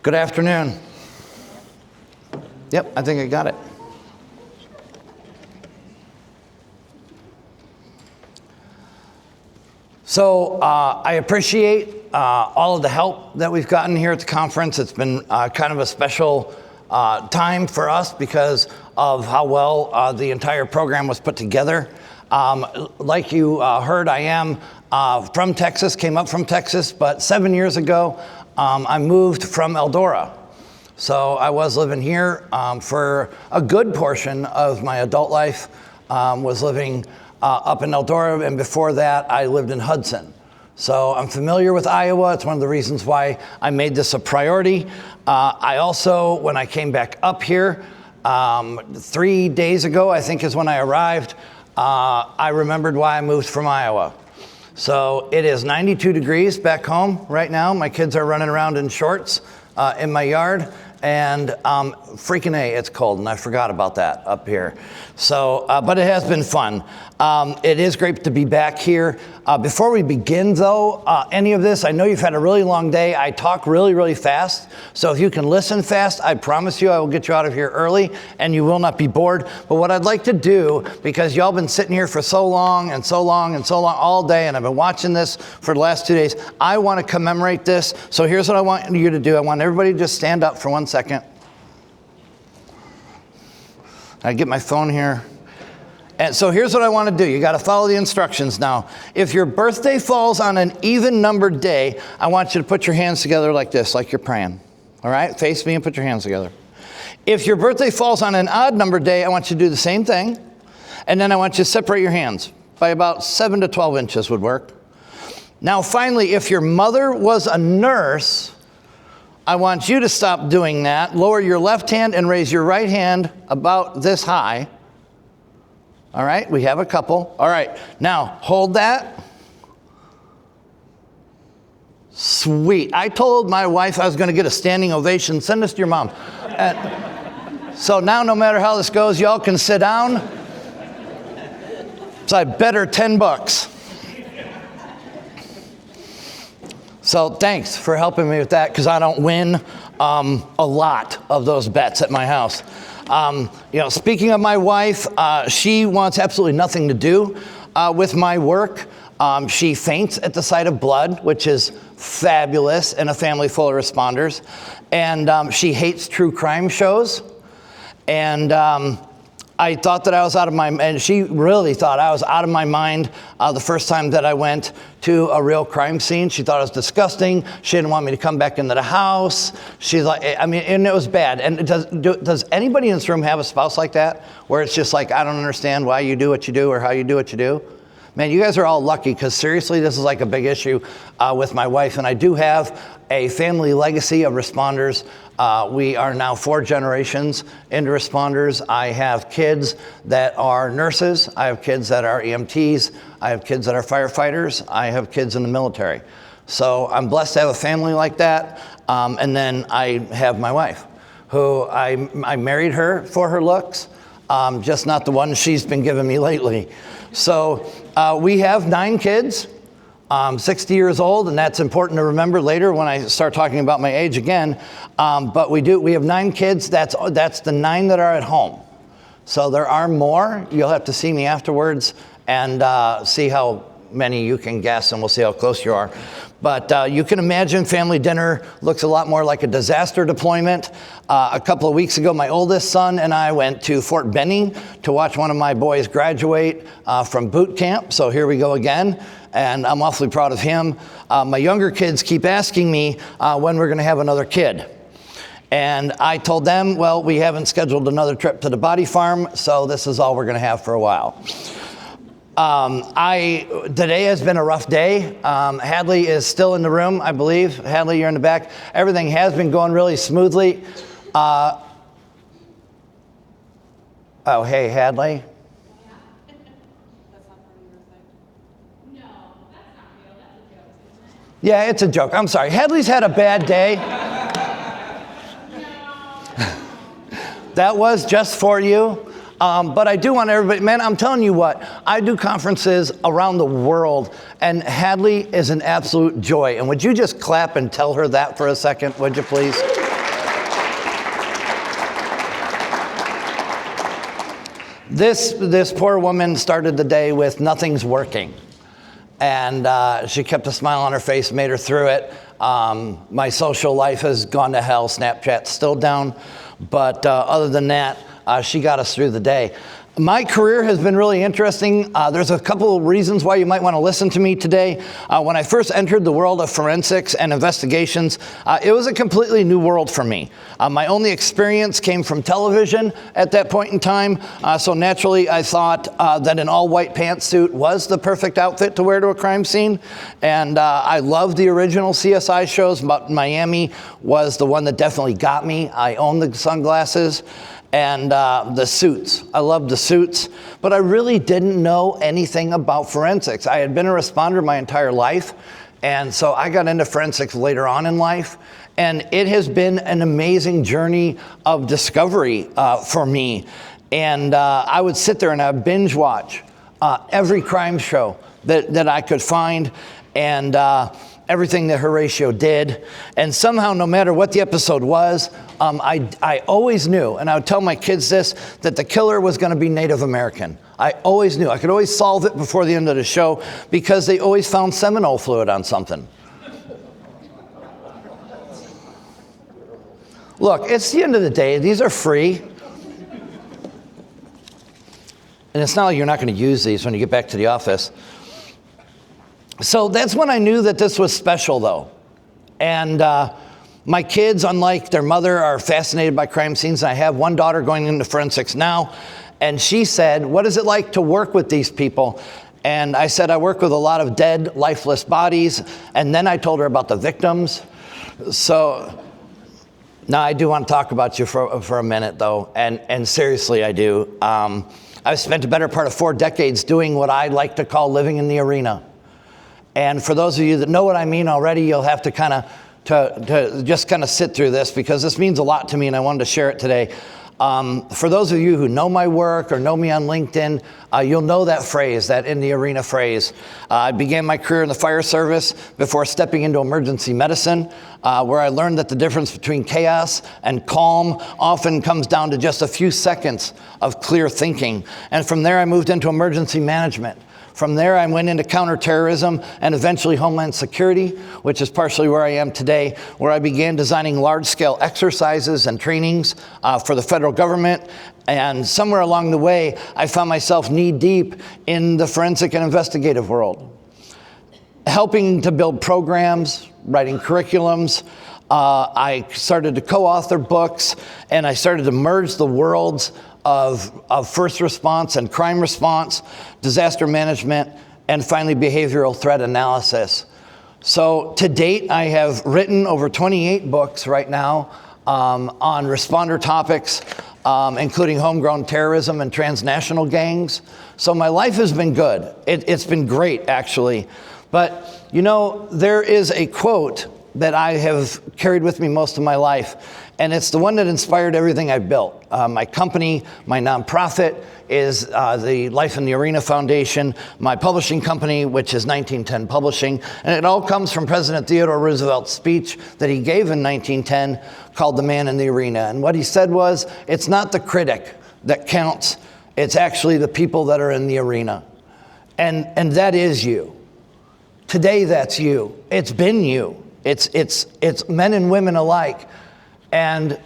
Good afternoon. Yep, I think I got it. So I appreciate all of the help that we've gotten here at the conference. It's been kind of a special time for us because of how well the entire program was put together. Like you heard, I am from Texas, came up from Texas, but 7 years ago, I moved from Eldora. So I was living here for a good portion of my adult life, was living up in Eldora, and before that, I lived in Hudson. So I'm familiar with Iowa. It's one of the reasons why I made this a priority. I also, when I came back up here, 3 days ago, I think is when I arrived, I remembered why I moved from Iowa. So it is 92 degrees back home right now. My kids are running around in shorts in my yard, and freaking A, it's cold, and I forgot about that up here. So, but it has been fun. It is great to be back here. Before we begin, though, any of this, I know you've had a really long day. I talk really, really fast. So if you can listen fast, I promise you I will get you out of here early, and you will not be bored. But what I'd like to do, because y'all been sitting here for so long and so long and so long all day, and I've been watching this for the last 2 days, I want to commemorate this. So here's what I want you to do. I want everybody to just stand up for 1 second. I get my phone here. And so here's what I want to do. You got to follow the instructions now. If your birthday falls on an even numbered day, I want you to put your hands together like this, like you're praying. All right? Face me and put your hands together. If your birthday falls on an odd numbered day, I want you to do the same thing. And then I want you to separate your hands by about 7 to 12 inches would work. Now, finally, if your mother was a nurse, I want you to stop doing that. Lower your left hand and raise your right hand about this high. All right, we have a couple. All right, now hold that. Sweet. I told my wife I was going to get a standing ovation. Send this to your mom. So now no matter how this goes, y'all can sit down. So I bet her $10. So thanks for helping me with that, because I don't win a lot of those bets at my house. Speaking of my wife, she wants absolutely nothing to do with my work. She faints at the sight of blood, which is fabulous in a family full of responders. And she hates true crime shows. And I thought that I was out of my mind, and she really thought I was out of my mind the first time that I went to a real crime scene. She thought it was disgusting. She didn't want me to come back into the house. She's like, and it was bad. And does anybody in this room have a spouse like that, where it's just like, I don't understand why you do what you do or how you do what you do? Man, you guys are all lucky, because seriously, this is like a big issue with my wife. And I do have a family legacy of responders. We are now 4 generations into responders. I have kids that are nurses. I have kids that are EMTs. I have kids that are firefighters. I have kids in the military. So I'm blessed to have a family like that. And then I have my wife, who I married her for her looks, just not the one she's been giving me lately. So we have 9 kids. 60 years old, and that's important to remember later when I start talking about my age again. But we have 9 kids. That's the 9 that are at home. So there are more. You'll have to see me afterwards and see how many you can guess, and we'll see how close you are. But you can imagine family dinner looks a lot more like a disaster deployment. A couple of weeks ago, my oldest son and I went to Fort Benning to watch one of my boys graduate from boot camp. So here we go again. And I'm awfully proud of him. My younger kids keep asking me when we're going to have another kid. And I told them, well, we haven't scheduled another trip to the body farm, so this is all we're going to have for a while. Today has been a rough day. Hadley is still in the room, I believe. Hadley, you're in the back. Everything has been going really smoothly. Oh, hey, Hadley. Yeah, it's a joke. I'm sorry. Hadley's had a bad day. That was just for you. But I do want everybody, man, I'm telling you what, I do conferences around the world, and Hadley is an absolute joy. And would you just clap and tell her that for a second, would you please? This poor woman started the day with nothing's working. And she kept a smile on her face, made her through it. My social life has gone to hell. Snapchat's still down. But other than that, she got us through the day. My career has been really interesting. There's a couple of reasons why you might want to listen to me today. When I first entered the world of forensics and investigations, it was a completely new world for me. My only experience came from television at that point in time, so naturally I thought that an all-white pantsuit was the perfect outfit to wear to a crime scene. And I loved the original CSI shows, but Miami was the one that definitely got me. I own the sunglasses. And the suits. I loved the suits, but I really didn't know anything about forensics. I had been a responder my entire life, and so I got into forensics later on in life, and it has been an amazing journey of discovery for me. And I would sit there and I would binge watch every crime show that I could find, and everything that Horatio did. And somehow, no matter what the episode was, I always knew, and I would tell my kids this, that the killer was going to be Native American. I always knew. I could always solve it before the end of the show because they always found Seminole fluid on something. Look, it's the end of the day. These are free. And it's not like you're not going to use these when you get back to the office. So that's when I knew that this was special, though. And my kids, unlike their mother, are fascinated by crime scenes. I have one daughter going into forensics now, and she said, "What is it like to work with these people?" And I said, "I work with a lot of dead, lifeless bodies." And then I told her about the victims. So now I do want to talk about you for a minute, though, and seriously, I do. I've spent the better part of 4 decades doing what I like to call living in the arena. And for those of you that know what I mean already, you'll have to to just sit through this because this means a lot to me and I wanted to share it today. For those of you who know my work or know me on LinkedIn, you'll know that phrase, that in the arena phrase. I began my career in the fire service before stepping into emergency medicine, where I learned that the difference between chaos and calm often comes down to just a few seconds of clear thinking. And from there, I moved into emergency management. From there, I went into counterterrorism and eventually Homeland Security, which is partially where I am today, where I began designing large-scale exercises and trainings for the federal government. And somewhere along the way, I found myself knee-deep in the forensic and investigative world, helping to build programs, writing curriculums. I started to co-author books, and I started to merge the worlds of first response and crime response, disaster management, and finally behavioral threat analysis. So to date, I have written over 28 books right now on responder topics, including homegrown terrorism and transnational gangs. So my life has been good. It's been great, actually. But, you know, there is a quote that I have carried with me most of my life. And it's the one that inspired everything I've built. My company, my nonprofit is the Life in the Arena Foundation, my publishing company, which is 1910 Publishing. And it all comes from President Theodore Roosevelt's speech that he gave in 1910 called The Man in the Arena. And what he said was, it's not the critic that counts, it's actually the people that are in the arena. And that is you. Today, that's you. It's been you. It's men and women alike. And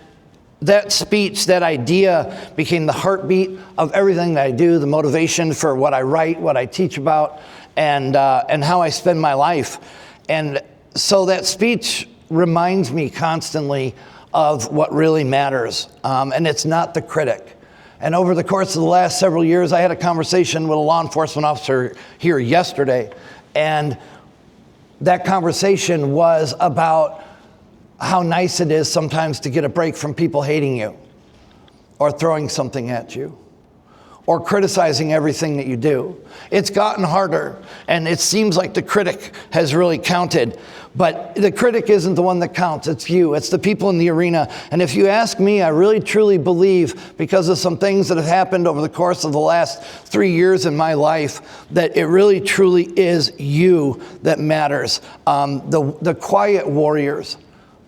that speech, that idea became the heartbeat of everything that I do, the motivation for what I write, what I teach about, and how I spend my life. And so that speech reminds me constantly of what really matters. And it's not the critic. And over the course of the last several years, I had a conversation with a law enforcement officer here yesterday. And that conversation was about how nice it is sometimes to get a break from people hating you or throwing something at you or criticizing everything that you do. It's gotten harder, and it seems like the critic has really counted, but the critic isn't the one that counts. It's you. It's the people in the arena. And if you ask me, I really truly believe, because of some things that have happened over the course of the last 3 years in my life, that it really truly is you that matters. The quiet warriors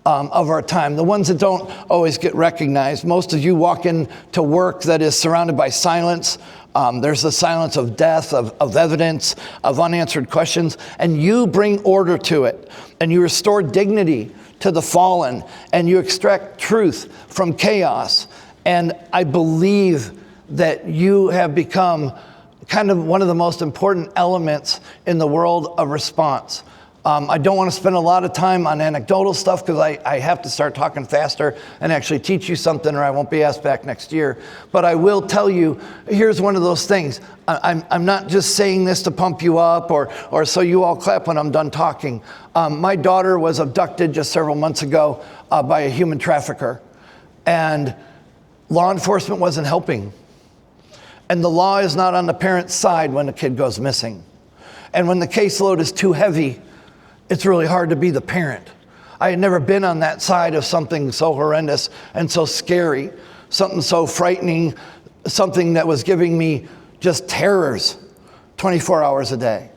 of our time, the ones that don't always get recognized. Most of you walk into work that is surrounded by silence. There's the silence of death, of evidence, of unanswered questions, and you bring order to it, and you restore dignity to the fallen, and you extract truth from chaos. And I believe that you have become kind of one of the most important elements in the world of response. I don't want to spend a lot of time on anecdotal stuff because I have to start talking faster and actually teach you something, or I won't be asked back next year. But I will tell you, here's one of those things. I'm not just saying this to pump you up or so you all clap when I'm done talking. My daughter was abducted just several months ago by a human trafficker, and law enforcement wasn't helping. And the law is not on the parent's side when a kid goes missing. And when the caseload is too heavy, it's really hard to be the parent. I had never been on that side of something so horrendous and so scary, something so frightening, something that was giving me just terrors 24 hours a day.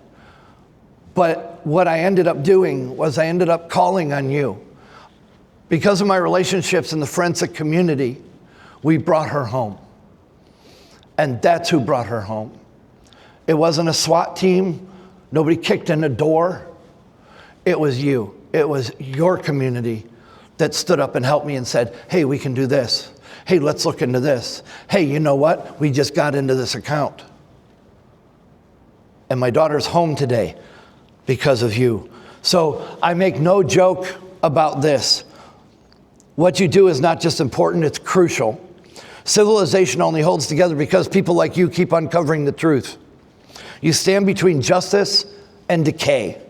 But what I ended up doing was I ended up calling on you. Because of my relationships in the forensic community, we brought her home. And that's who brought her home. It wasn't a SWAT team. Nobody kicked in the door. It was you. It was your community that stood up and helped me and said, hey, we can do this. Hey, let's look into this. Hey, you know what? We just got into this account. And my daughter's home today because of you. So I make no joke about this. What you do is not just important, it's crucial. Civilization only holds together because people like you keep uncovering the truth. You stand between justice and decay.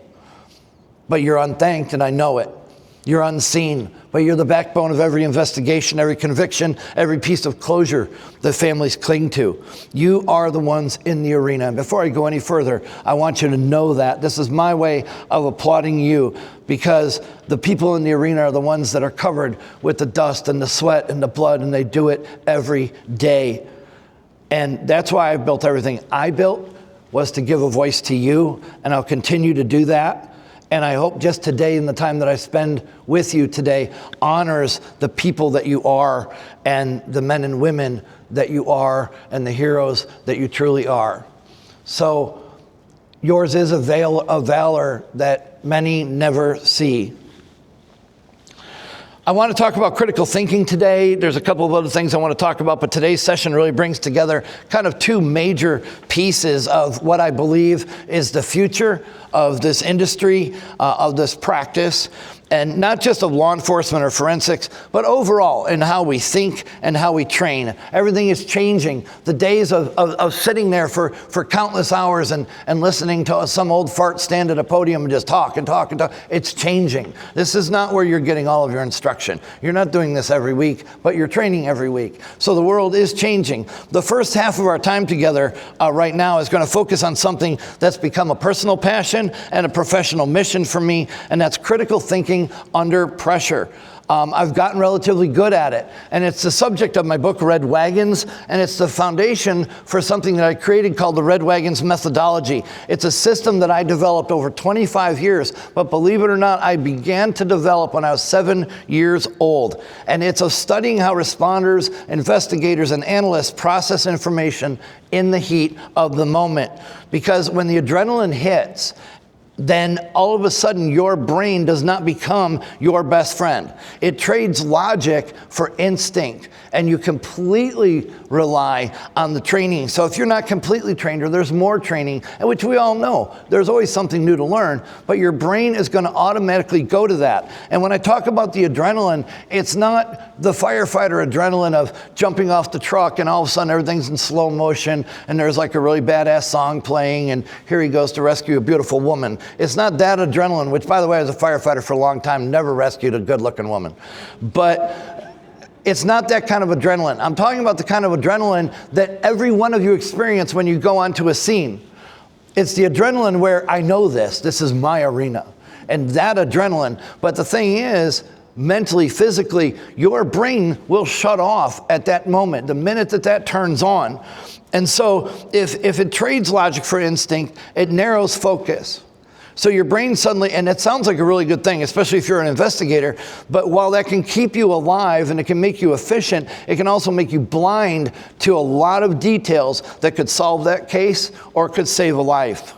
But you're unthanked, and I know it. You're unseen, but you're the backbone of every investigation, every conviction, every piece of closure that families cling to. You are the ones in the arena. And before I go any further, I want you to know that. This is my way of applauding you, because the people in the arena are the ones that are covered with the dust and the sweat and the blood, and they do it every day. And that's why I've built everything I built, was to give a voice to you, and I'll continue to do that. And I hope just today, in the time that I spend with you today, honors the people that you are and the men and women that you are and the heroes that you truly are. So yours is a valor that many never see. I want to talk about critical thinking today. There's a couple of other things I want to talk about, but today's session really brings together kind of two major pieces of what I believe is the future of this industry, of this practice, and not just of law enforcement or forensics, but overall in how we think and how we train. Everything is changing. The days of sitting there for countless hours and listening to some old fart stand at a podium and just talk and talk and talk, it's changing. This is not where you're getting all of your instruction. You're not doing this every week, but you're training every week. So the world is changing. The first half of our time together right now is going to focus on something that's become a personal passion and a professional mission for me, and that's critical thinking under pressure. I've gotten relatively good at it, and it's the subject of my book, Red Wagons, and it's the foundation for something that I created called the Red Wagons methodology. It's a system that I developed over 25 years, but believe it or not, I began to develop when I was 7 years old. And it's of studying how responders, investigators, and analysts process information in the heat of the moment. Because when the adrenaline hits, then all of a sudden your brain does not become your best friend. It trades logic for instinct, and you completely rely on the training. So if you're not completely trained, or there's more training, which we all know, there's always something new to learn, but your brain is going to automatically go to that. And when I talk about the adrenaline, it's not the firefighter adrenaline of jumping off the truck and all of a sudden everything's in slow motion and there's like a really badass song playing and here he goes to rescue a beautiful woman. It's not that adrenaline, which, by the way, as a firefighter for a long time, never rescued a good-looking woman. But it's not that kind of adrenaline. I'm talking about the kind of adrenaline that every one of you experience when you go onto a scene. It's the adrenaline where I know this is my arena, and that adrenaline. But the thing is, mentally, physically, your brain will shut off at that moment, the minute that turns on. And so if it trades logic for instinct, it narrows focus. So your brain suddenly, and it sounds like a really good thing, especially if you're an investigator, but while that can keep you alive and it can make you efficient, it can also make you blind to a lot of details that could solve that case or could save a life.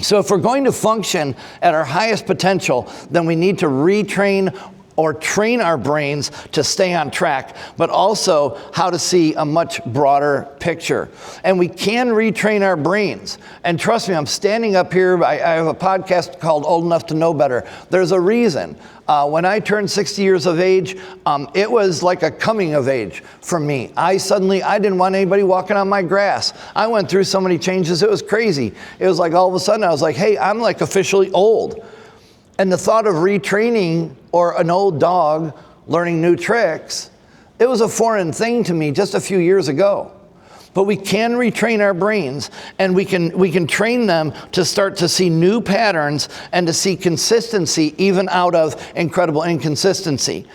So if we're going to function at our highest potential, then we need to retrain or train our brains to stay on track, but also how to see a much broader picture. And we can retrain our brains. And trust me, I'm standing up here, I have a podcast called Old Enough to Know Better. There's a reason. When I turned 60 years of age, it was like a coming of age for me. I didn't want anybody walking on my grass. I went through so many changes, it was crazy. It was like all of a sudden I was like, hey, I'm like officially old. And the thought of retraining or an old dog learning new tricks, it was a foreign thing to me just a few years ago. But we can retrain our brains, and we can train them to start to see new patterns and to see consistency even out of incredible inconsistency.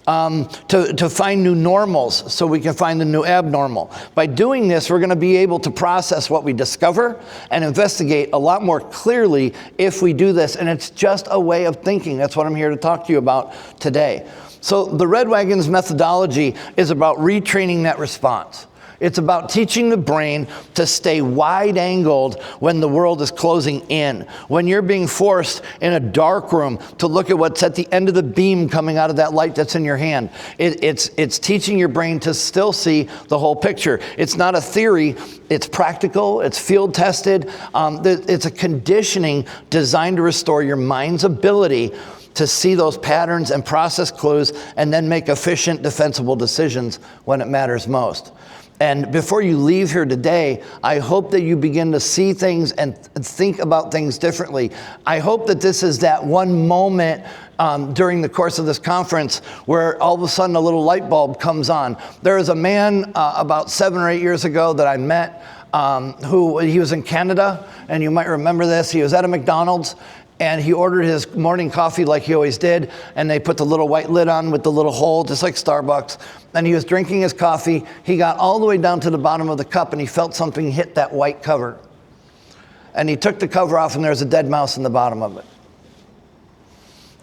To find new normals so we can find the new abnormal. By doing this, we're going to be able to process what we discover and investigate a lot more clearly if we do this. And it's just a way of thinking. That's what I'm here to talk to you about today. So the Red Wagons methodology is about retraining that response. It's about teaching the brain to stay wide-angled when the world is closing in. When you're being forced in a dark room to look at what's at the end of the beam coming out of that light that's in your hand. It's teaching your brain to still see the whole picture. It's not a theory. It's practical. It's field-tested. It's a conditioning designed to restore your mind's ability to see those patterns and process clues and then make efficient, defensible decisions when it matters most. And before you leave here today, I hope that you begin to see things and think about things differently. I hope that this is that one moment during the course of this conference where all of a sudden a little light bulb comes on. There was a man about 7 or 8 years ago that I met he was in Canada, and you might remember this. He was at a McDonald's, and he ordered his morning coffee like he always did, and they put the little white lid on with the little hole, just like Starbucks. And he was drinking his coffee. He got all the way down to the bottom of the cup, and he felt something hit that white cover. And he took the cover off, and there's a dead mouse in the bottom of it.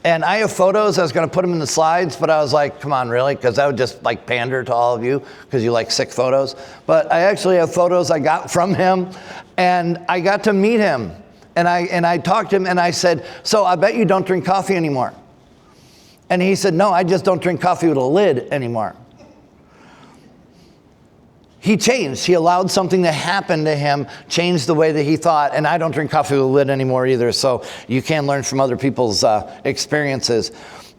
And I have photos. I was going to put them in the slides, but I was like, come on, really? Because I would just like pander to all of you because you like sick photos. But I actually have photos I got from him, and I got to meet him. And I talked to him, and I said, so I bet you don't drink coffee anymore. And he said, no, I just don't drink coffee with a lid anymore. He changed. He allowed something to happen to him, changed the way that he thought. And I don't drink coffee with a lid anymore either, so you can learn from other people's experiences.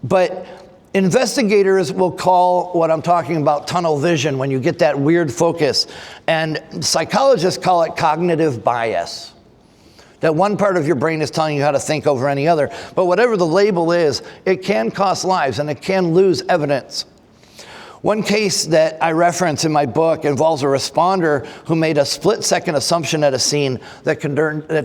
But investigators will call what I'm talking about tunnel vision, when you get that weird focus. And psychologists call it cognitive bias. That one part of your brain is telling you how to think over any other. But whatever the label is, it can cost lives and it can lose evidence. One case that I reference in my book involves a responder who made a split-second assumption at a scene that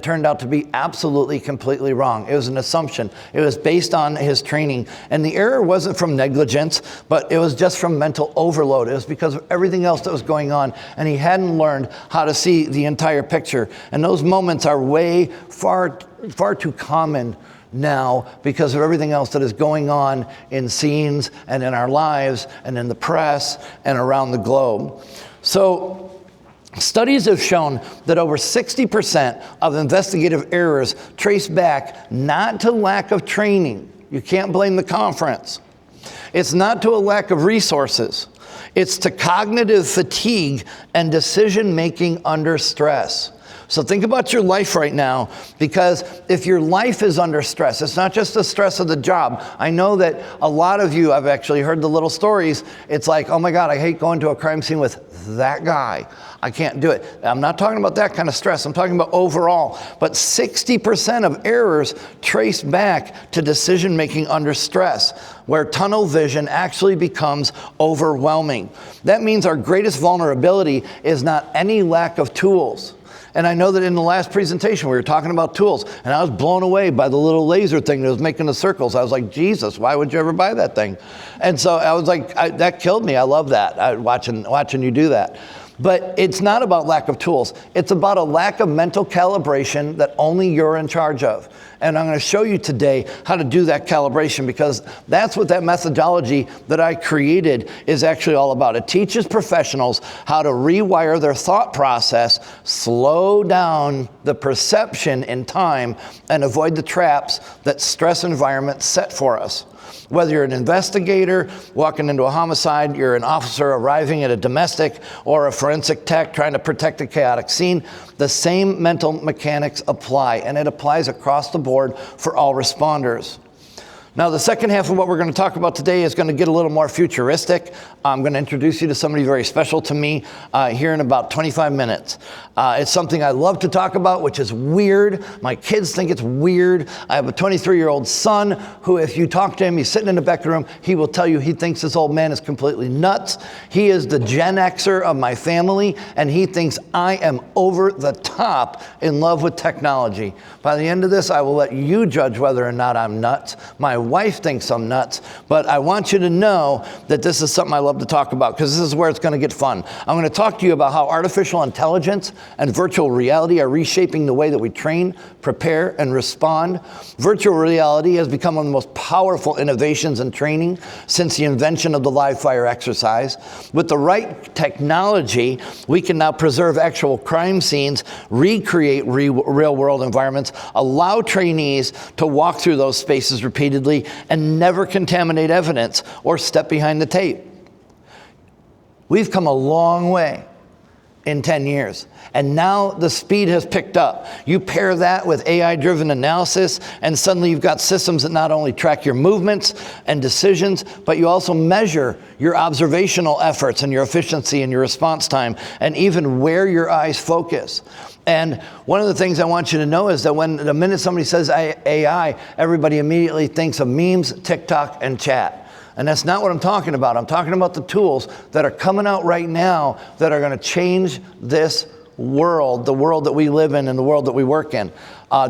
turned out to be absolutely, completely wrong. It was an assumption. It was based on his training. And the error wasn't from negligence, but it was just from mental overload. It was because of everything else that was going on, and he hadn't learned how to see the entire picture. And those moments are far too common now because of everything else that is going on in scenes and in our lives and in the press and around the globe. So studies have shown that over 60% of investigative errors trace back not to lack of training. You can't blame the conference. It's not to a lack of resources. It's to cognitive fatigue and decision-making under stress. So think about your life right now, because if your life is under stress, it's not just the stress of the job. I know that a lot of you, I've actually heard the little stories. It's like, oh my God, I hate going to a crime scene with that guy. I can't do it. I'm not talking about that kind of stress. I'm talking about overall. But 60% of errors trace back to decision-making under stress, where tunnel vision actually becomes overwhelming. That means our greatest vulnerability is not any lack of tools. And I know that in the last presentation, we were talking about tools, and I was blown away by the little laser thing that was making the circles. I was like, Jesus, why would you ever buy that thing? And so I was like, that killed me. I love that, watching you do that. But it's not about lack of tools. It's about a lack of mental calibration that only you're in charge of. And I'm going to show you today how to do that calibration, because that's what that methodology that I created is actually all about. It teaches professionals how to rewire their thought process, slow down the perception in time, and avoid the traps that stress environments set for us. Whether you're an investigator walking into a homicide, you're an officer arriving at a domestic, or a forensic tech trying to protect a chaotic scene, the same mental mechanics apply, and it applies across the board for all responders. Now, the second half of what we're going to talk about today is going to get a little more futuristic. I'm going to introduce you to somebody very special to me here in about 25 minutes. It's something I love to talk about, which is weird. My kids think it's weird. I have a 23-year-old son who, if you talk to him, he's sitting in the back of the room, he will tell you he thinks this old man is completely nuts. He is the Gen Xer of my family, and he thinks I am over the top in love with technology. By the end of this, I will let you judge whether or not I'm nuts. My wife thinks I'm nuts, but I want you to know that this is something I love to talk about, because this is where it's going to get fun. I'm going to talk to you about how artificial intelligence and virtual reality are reshaping the way that we train, prepare, and respond. Virtual reality has become one of the most powerful innovations in training since the invention of the live fire exercise. With the right technology, we can now preserve actual crime scenes, recreate real-world environments, allow trainees to walk through those spaces repeatedly, and never contaminate evidence or step behind the tape. We've come a long way in 10 years, and now the speed has picked up. You pair that with AI-driven analysis, and suddenly you've got systems that not only track your movements and decisions, but you also measure your observational efforts and your efficiency and your response time, and even where your eyes focus. And one of the things I want you to know is that the minute somebody says AI, everybody immediately thinks of memes, TikTok, and chat. And that's not what I'm talking about. I'm talking about the tools that are coming out right now that are going to change this world, the world that we live in and the world that we work in.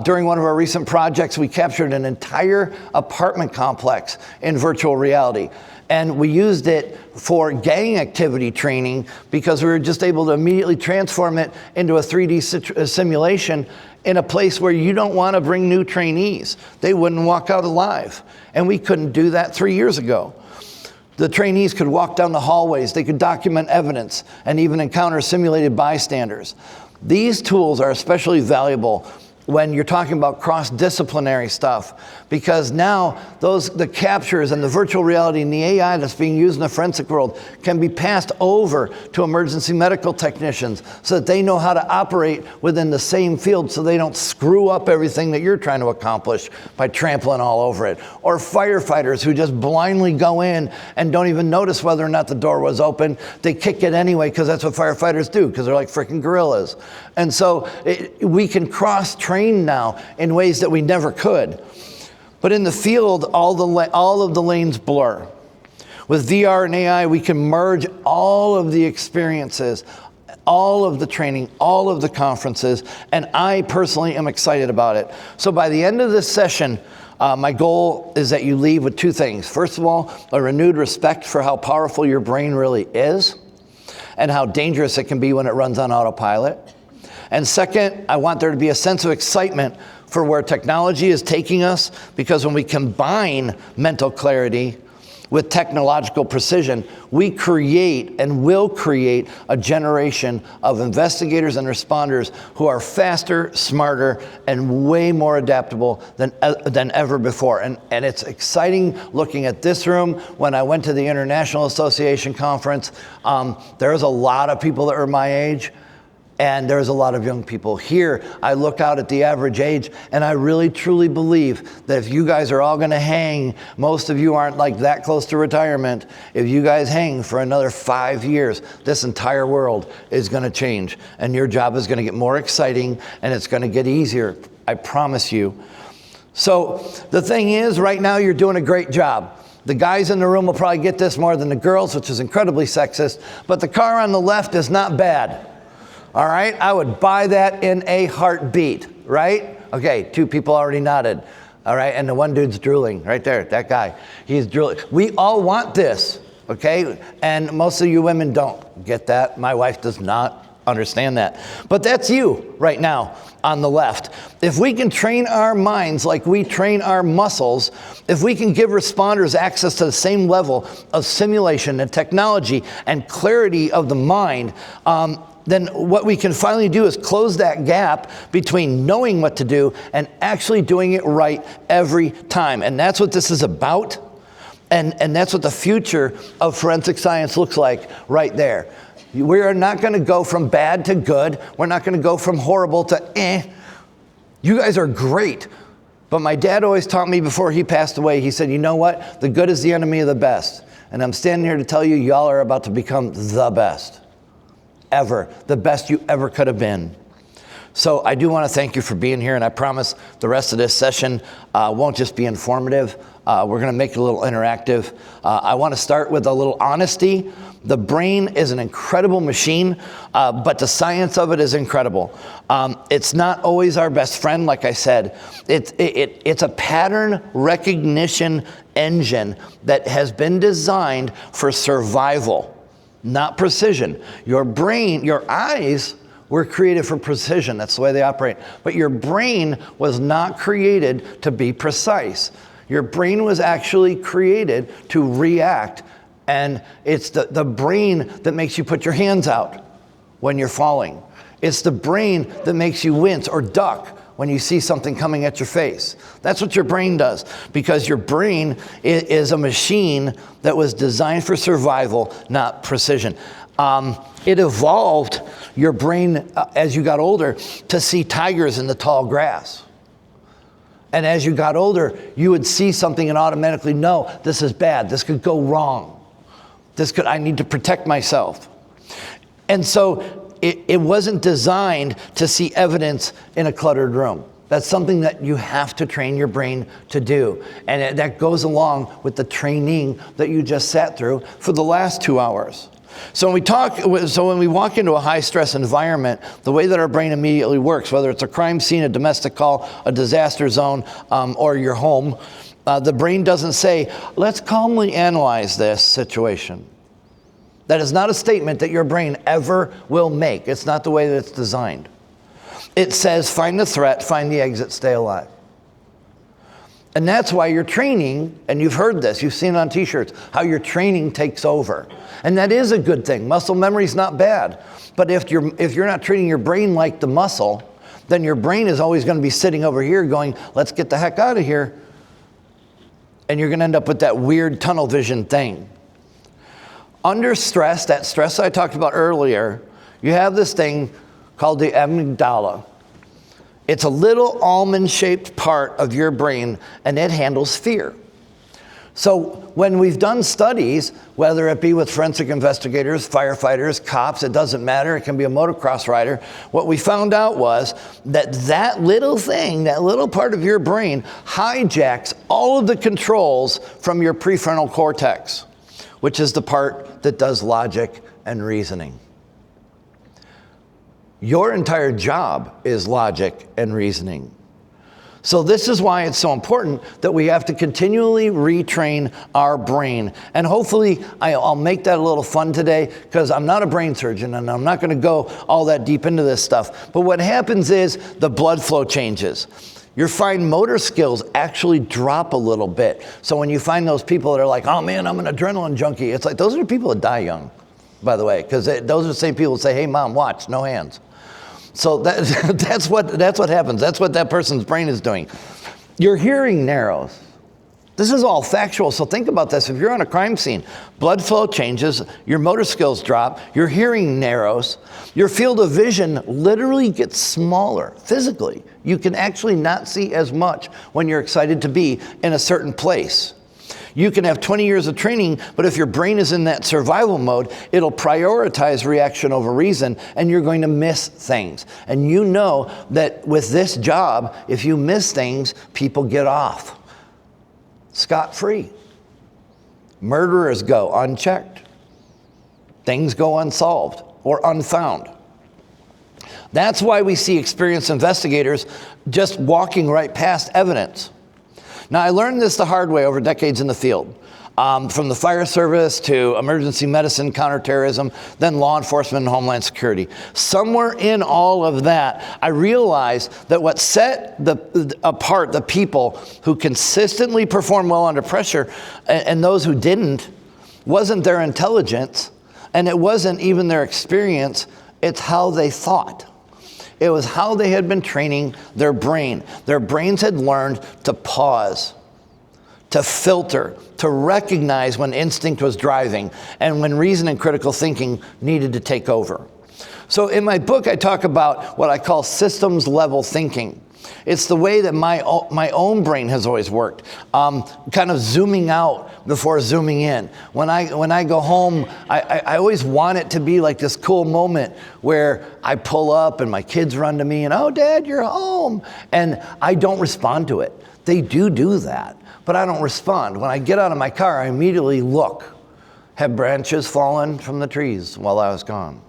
During one of our recent projects, we captured an entire apartment complex in virtual reality. And we used it for gang activity training because we were just able to immediately transform it into a 3D simulation in a place where you don't want to bring new trainees. They wouldn't walk out alive. And we couldn't do that 3 years ago. The trainees could walk down the hallways, they could document evidence, and even encounter simulated bystanders. These tools are especially valuable when you're talking about cross-disciplinary stuff, because now the captures and the virtual reality and the AI that's being used in the forensic world can be passed over to emergency medical technicians so that they know how to operate within the same field so they don't screw up everything that you're trying to accomplish by trampling all over it. Or firefighters who just blindly go in and don't even notice whether or not the door was open. They kick it anyway because that's what firefighters do, because they're like freaking gorillas. And so we can cross-train now in ways that we never could. But in the field, all of the lanes blur. With VR and AI, we can merge all of the experiences, all of the training, all of the conferences, and I personally am excited about it. So by the end of this session, my goal is that you leave with two things. First of all, a renewed respect for how powerful your brain really is and how dangerous it can be when it runs on autopilot. And second, I want there to be a sense of excitement for where technology is taking us, because when we combine mental clarity with technological precision, we create and will create a generation of investigators and responders who are faster, smarter, and way more adaptable than ever before. And it's exciting looking at this room. When I went to the International Association conference, there was a lot of people that were my age. And there's a lot of young people here. I look out at the average age, and I really truly believe that if you guys are all going to hang, most of you aren't like that close to retirement. If you guys hang for another 5 years, this entire world is going to change, and your job is going to get more exciting, and it's going to get easier. I promise you. So the thing is, right now you're doing a great job. The guys in the room will probably get this more than the girls, which is incredibly sexist. But the car on the left is not bad. All right, I would buy that in a heartbeat, right? Okay, 2 people already nodded. All right, and the one dude's drooling right there, that guy. He's drooling. We all want this. okay? And most of you women don't get that. My wife does not understand that. But that's you right now on the left. If we can train our minds like we train our muscles, if we can give responders access to the same level of simulation and technology and clarity of the mind, then what we can finally do is close that gap between knowing what to do and actually doing it right every time. And that's what this is about. And that's what the future of forensic science looks like right there. We are not going to go from bad to good. We're not going to go from horrible to eh. You guys are great. But my dad always taught me before he passed away, he said, you know what? The good is the enemy of the best. And I'm standing here to tell you, y'all are about to become the best ever. The best you ever could have been. So I do want to thank you for being here, and I promise the rest of this session won't just be informative. We're going to make it a little interactive. I want to start with a little honesty. The brain is an incredible machine, but the science of it is incredible. It's not always our best friend, like I said. It's a pattern recognition engine that has been designed for survival, not precision. Your brain, your eyes were created for precision. That's the way they operate. But your brain was not created to be precise. Your brain was actually created to react. And it's the brain that makes you put your hands out when you're falling. It's the brain that makes you wince or duck when you see something coming at your face. That's what your brain does, because your brain is a machine that was designed for survival, not precision. It evolved your brain as you got older to see tigers in the tall grass. And as you got older, you would see something and automatically know, this is bad, this could go wrong. I need to protect myself. And so it wasn't designed to see evidence in a cluttered room. That's something that you have to train your brain to do. And that goes along with the training that you just sat through for the last 2 hours. So when we walk into a high stress environment, the way that our brain immediately works, whether it's a crime scene, a domestic call, a disaster zone, or your home, the brain doesn't say, let's calmly analyze this situation. That is not a statement that your brain ever will make. It's not the way that it's designed. It says, find the threat, find the exit, stay alive. And that's why your training, and you've heard this, you've seen it on t-shirts, how your training takes over. And that is a good thing. Muscle memory is not bad. But if you're not treating your brain like the muscle, then your brain is always going to be sitting over here going, let's get the heck out of here. And you're going to end up with that weird tunnel vision thing. Under stress, that stress I talked about earlier, you have this thing called the amygdala. It's a little almond-shaped part of your brain, and it handles fear. So when we've done studies, whether it be with forensic investigators, firefighters, cops, it doesn't matter, it can be a motocross rider, what we found out was that little thing, that little part of your brain hijacks all of the controls from your prefrontal cortex, which is the part that does logic and reasoning. Your entire job is logic and reasoning. So this is why it's so important that we have to continually retrain our brain. And hopefully I'll make that a little fun today, because I'm not a brain surgeon and I'm not going to go all that deep into this stuff. But what happens is the blood flow changes. Your fine motor skills actually drop a little bit. So when you find those people that are like, oh man, I'm an adrenaline junkie, it's like those are the people that die young, by the way, because those are the same people that say, hey mom, watch, no hands. So that's what happens. That's what that person's brain is doing. Your hearing narrows. This is all factual, so think about this. If you're on a crime scene, blood flow changes, your motor skills drop, your hearing narrows, your field of vision literally gets smaller physically. You can actually not see as much when you're excited to be in a certain place. You can have 20 years of training, but if your brain is in that survival mode, it'll prioritize reaction over reason, and you're going to miss things. And you know that with this job, if you miss things, people get off scot-free. Murderers go unchecked. Things go unsolved or unfound. That's why we see experienced investigators just walking right past evidence. Now, I learned this the hard way over decades in the field. from the fire service to emergency medicine, counterterrorism, then law enforcement and homeland security. Somewhere in all of that, I realized that what set apart the people who consistently perform well under pressure and those who didn't wasn't their intelligence, and it wasn't even their experience, it's how they thought. It was how they had been training their brain. Their brains had learned to pause, to filter, to recognize when instinct was driving and when reason and critical thinking needed to take over. So in my book, I talk about what I call systems level thinking. It's the way that my own brain has always worked, kind of zooming out before zooming in. When I go home, I always want it to be like this cool moment where I pull up and my kids run to me and, oh, Dad, you're home. And I don't respond to it. They do that, but I don't respond. When I get out of my car, I immediately look. Have branches fallen from the trees while I was gone?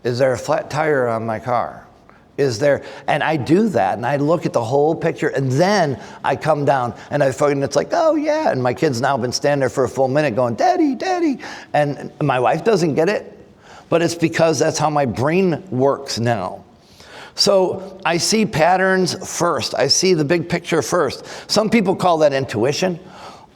Is there a flat tire on my car? Is there, and I do that, and I look at the whole picture, and then I come down, and it's like, oh yeah, and my kid's now been standing there for a full minute going, Daddy, Daddy, and my wife doesn't get it, but it's because that's how my brain works now. So I see patterns first. I see the big picture first. Some people call that intuition.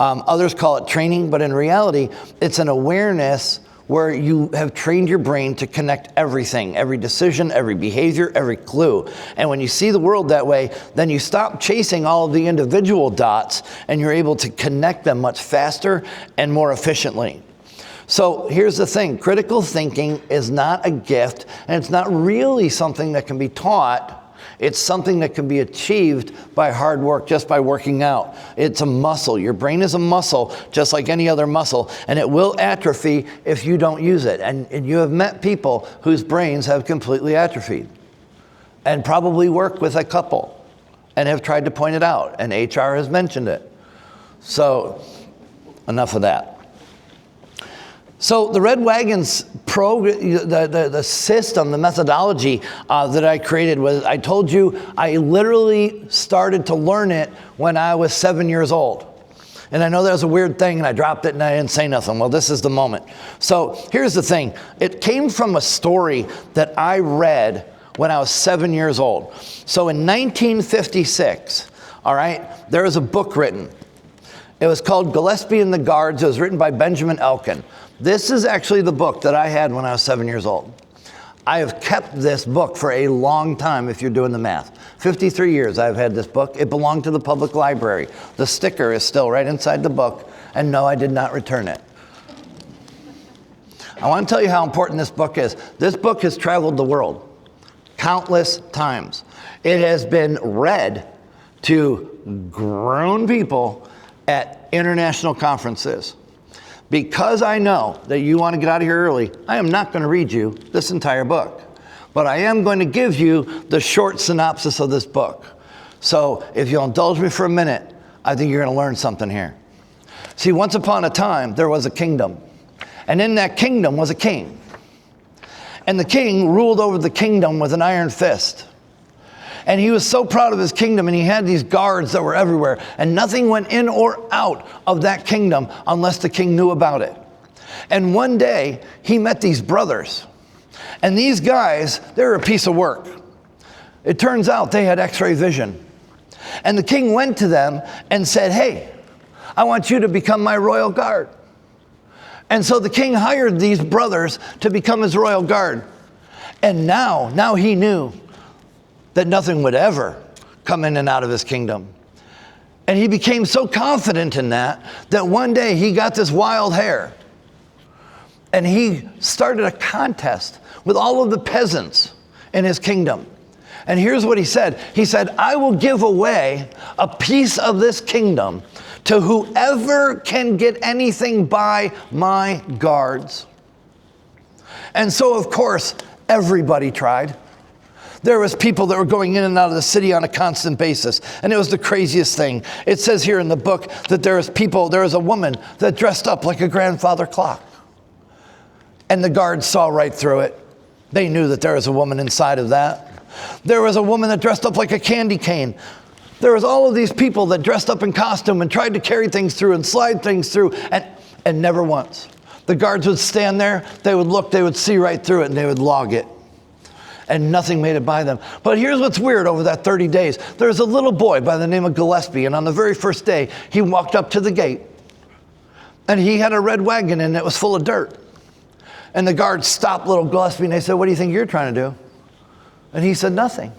Others call it training, but in reality, it's an awareness where you have trained your brain to connect everything, every decision, every behavior, every clue. And when you see the world that way, then you stop chasing all of the individual dots and you're able to connect them much faster and more efficiently. So here's the thing, critical thinking is not a gift, and it's not really something that can be taught. It's something that can be achieved by hard work, just by working out. It's a muscle. Your brain is a muscle, just like any other muscle, and it will atrophy if you don't use it. And you have met people whose brains have completely atrophied, and probably work with a couple and have tried to point it out, and HR has mentioned it. So enough of that. So the Red Wagons the system, the methodology that I created was, I told you, I literally started to learn it when I was 7 years old. And I know that was a weird thing, and I dropped it and I didn't say nothing. Well, this is the moment. So here's the thing. It came from a story that I read when I was 7 years old. So in 1956, all right, there was a book written. It was called Gillespie and the Guards. It was written by Benjamin Elkin. This is actually the book that I had when I was 7 years old. I have kept this book for a long time, if you're doing the math. 53 years I've had this book. It belonged to the public library. The sticker is still right inside the book, and no, I did not return it. I want to tell you how important this book is. This book has traveled the world countless times. It has been read to grown people at international conferences. Because I know that you want to get out of here early, I am not going to read you this entire book. But I am going to give you the short synopsis of this book. So if you'll indulge me for a minute, I think you're going to learn something here. See, once upon a time, there was a kingdom. And in that kingdom was a king. And the king ruled over the kingdom with an iron fist. And he was so proud of his kingdom, and he had these guards that were everywhere, and nothing went in or out of that kingdom unless the king knew about it. And one day, he met these brothers. And these guys, they were a piece of work. It turns out they had X-ray vision. And the king went to them and said, hey, I want you to become my royal guard. And so the king hired these brothers to become his royal guard. And now he knew that nothing would ever come in and out of his kingdom. And he became so confident in that one day he got this wild hair. And he started a contest with all of the peasants in his kingdom. And here's what he said. He said, I will give away a piece of this kingdom to whoever can get anything by my guards. And so, of course, everybody tried. There was people that were going in and out of the city on a constant basis. And it was the craziest thing. It says here in the book that there was a woman that dressed up like a grandfather clock. And the guards saw right through it. They knew that there was a woman inside of that. There was a woman that dressed up like a candy cane. there was all of these people that dressed up in costume and tried to carry things through and slide things through, and never once. The guards would stand there, they would look, they would see right through it, and they would log it. And nothing made it by them. But here's what's weird over that 30 days. There's a little boy by the name of Gillespie, and on the very first day, he walked up to the gate, and he had a red wagon, and it was full of dirt. And the guards stopped little Gillespie, and they said, "What do you think you're trying to do?" And he said, "Nothing."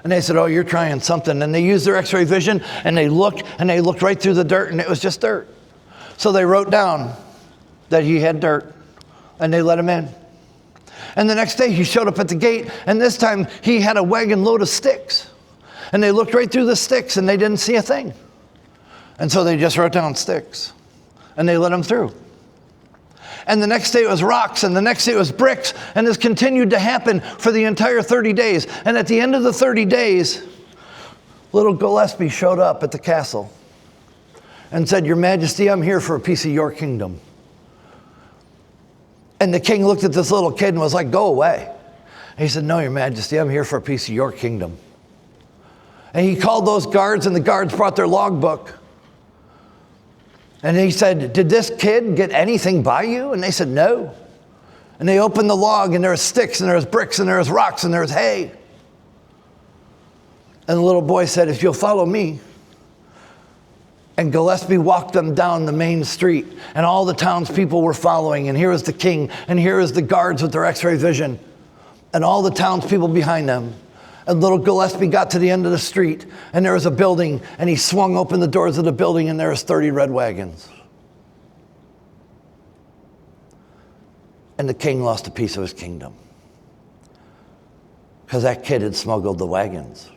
And they said, "Oh, you're trying something." And they used their x-ray vision, and they looked right through the dirt, and it was just dirt. So they wrote down that he had dirt, and they let him in. And the next day he showed up at the gate, and this time he had a wagon load of sticks. And they looked right through the sticks, and they didn't see a thing. And so they just wrote down sticks, and they let him through. And the next day it was rocks, and the next day it was bricks, and this continued to happen for the entire 30 days. And at the end of the 30 days, little Gillespie showed up at the castle and said, "Your Majesty, I'm here for a piece of your kingdom." And the king looked at this little kid and was like, "Go away." And he said, "No, Your Majesty, I'm here for a piece of your kingdom." And he called those guards, and the guards brought their logbook. And he said, "Did this kid get anything by you?" And they said, "No." And they opened the log, and there was sticks, and there was bricks, and there was rocks, and there was hay. And the little boy said, "If you'll follow me." And Gillespie walked them down the main street, and all the townspeople were following, and here was the king, and here was the guards with their x-ray vision, and all the townspeople behind them. And little Gillespie got to the end of the street, and there was a building, and he swung open the doors of the building, and there was 30 red wagons. And the king lost a piece of his kingdom, because that kid had smuggled the wagons.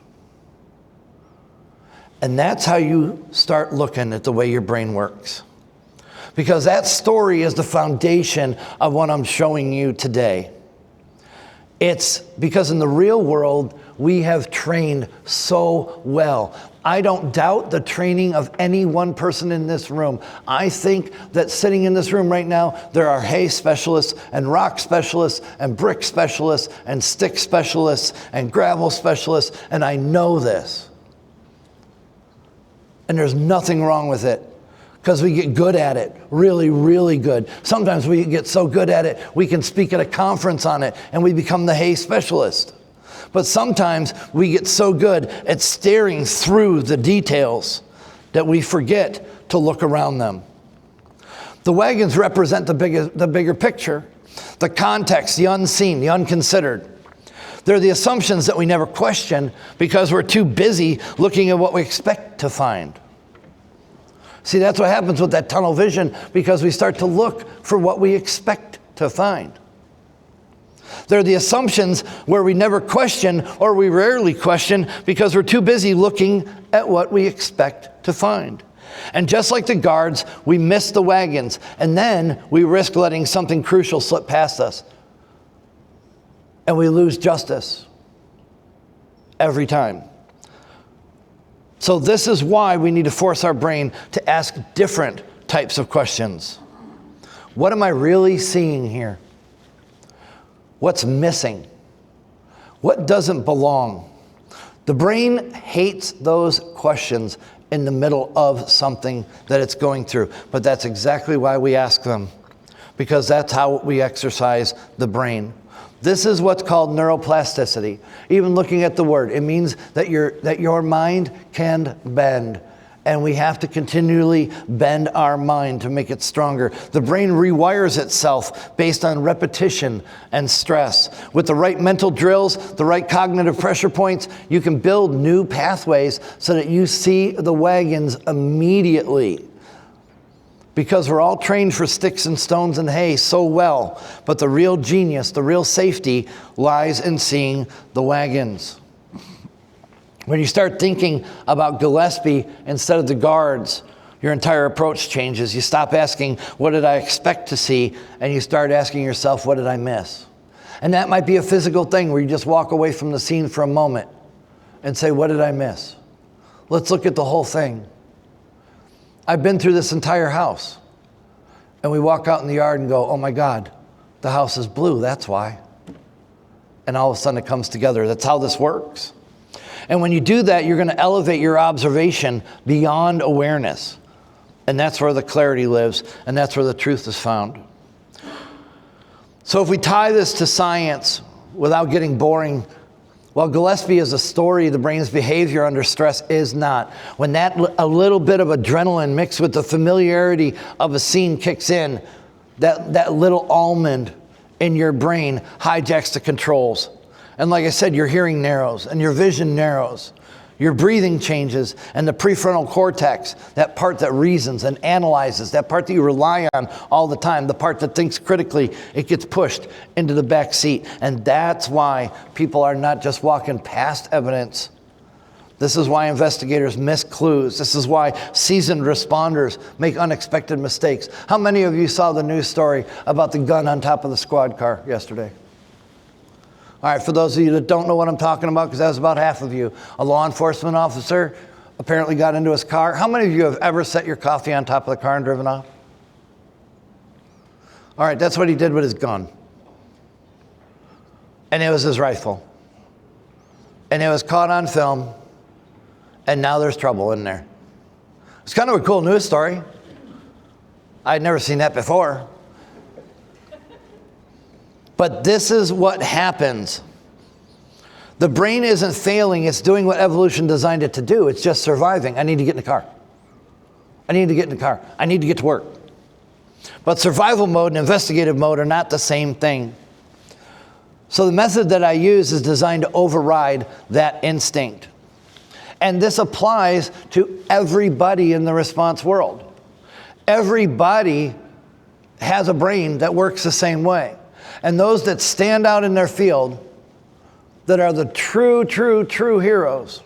And that's how you start looking at the way your brain works. Because that story is the foundation of what I'm showing you today. It's because in the real world, we have trained so well. I don't doubt the training of any one person in this room. I think that sitting in this room right now, there are hay specialists and rock specialists and brick specialists and stick specialists and gravel specialists, and I know this. And there's nothing wrong with it, because we get good at it, really, really good. Sometimes we get so good at it, we can speak at a conference on it, and we become the hay specialist. But sometimes we get so good at staring through the details that we forget to look around them. The wagons represent the bigger picture, the context, the unseen, the unconsidered. They're the assumptions that we never question because we're too busy looking at what we expect to find. See, that's what happens with that tunnel vision, because we start to look for what we expect to find. They're the assumptions where we never question, or we rarely question, because we're too busy looking at what we expect to find. And just like the guards, we miss the wagons, and then we risk letting something crucial slip past us. And we lose justice every time. So this is why we need to force our brain to ask different types of questions. What am I really seeing here? What's missing? What doesn't belong? The brain hates those questions in the middle of something that it's going through, but that's exactly why we ask them, because that's how we exercise the brain. This is what's called neuroplasticity. Even looking at the word, it means that your mind can bend. And we have to continually bend our mind to make it stronger. The brain rewires itself based on repetition and stress. With the right mental drills, the right cognitive pressure points, you can build new pathways so that you see the wagons immediately. Because we're all trained for sticks and stones and hay so well. But the real genius, the real safety, lies in seeing the wagons. When you start thinking about Gillespie instead of the guards, your entire approach changes. You stop asking, what did I expect to see? And you start asking yourself, what did I miss? And that might be a physical thing where you just walk away from the scene for a moment and say, what did I miss? Let's look at the whole thing. I've been through this entire house. And we walk out in the yard and go, oh my God, the house is blue, that's why. And all of a sudden it comes together. That's how this works. And when you do that, you're going to elevate your observation beyond awareness. And that's where the clarity lives, and that's where the truth is found. So if we tie this to science without getting boring, well, Gillespie is a story. The brain's behavior under stress is not. When a little bit of adrenaline mixed with the familiarity of a scene kicks in, that little almond in your brain hijacks the controls. And like I said, your hearing narrows and your vision narrows. Your breathing changes, and the prefrontal cortex, that part that reasons and analyzes, that part that you rely on all the time, the part that thinks critically, it gets pushed into the back seat. And that's why people are not just walking past evidence. This is why investigators miss clues. This is why seasoned responders make unexpected mistakes. How many of you saw the news story about the gun on top of the squad car yesterday? All right, for those of you that don't know what I'm talking about, because that was about half of you, a law enforcement officer apparently got into his car. How many of you have ever set your coffee on top of the car and driven off? All right, that's what he did with his gun. And it was his rifle. And it was caught on film, and now there's trouble in there. It's kind of a cool news story. I'd never seen that before. But this is what happens. The brain isn't failing, it's doing what evolution designed it to do. It's just surviving. I need to get in the car. I need to get in the car. I need to get to work. But survival mode and investigative mode are not the same thing. So the method that I use is designed to override that instinct. And this applies to everybody in the response world. Everybody has a brain that works the same way. And those that stand out in their field, that are the true heroes,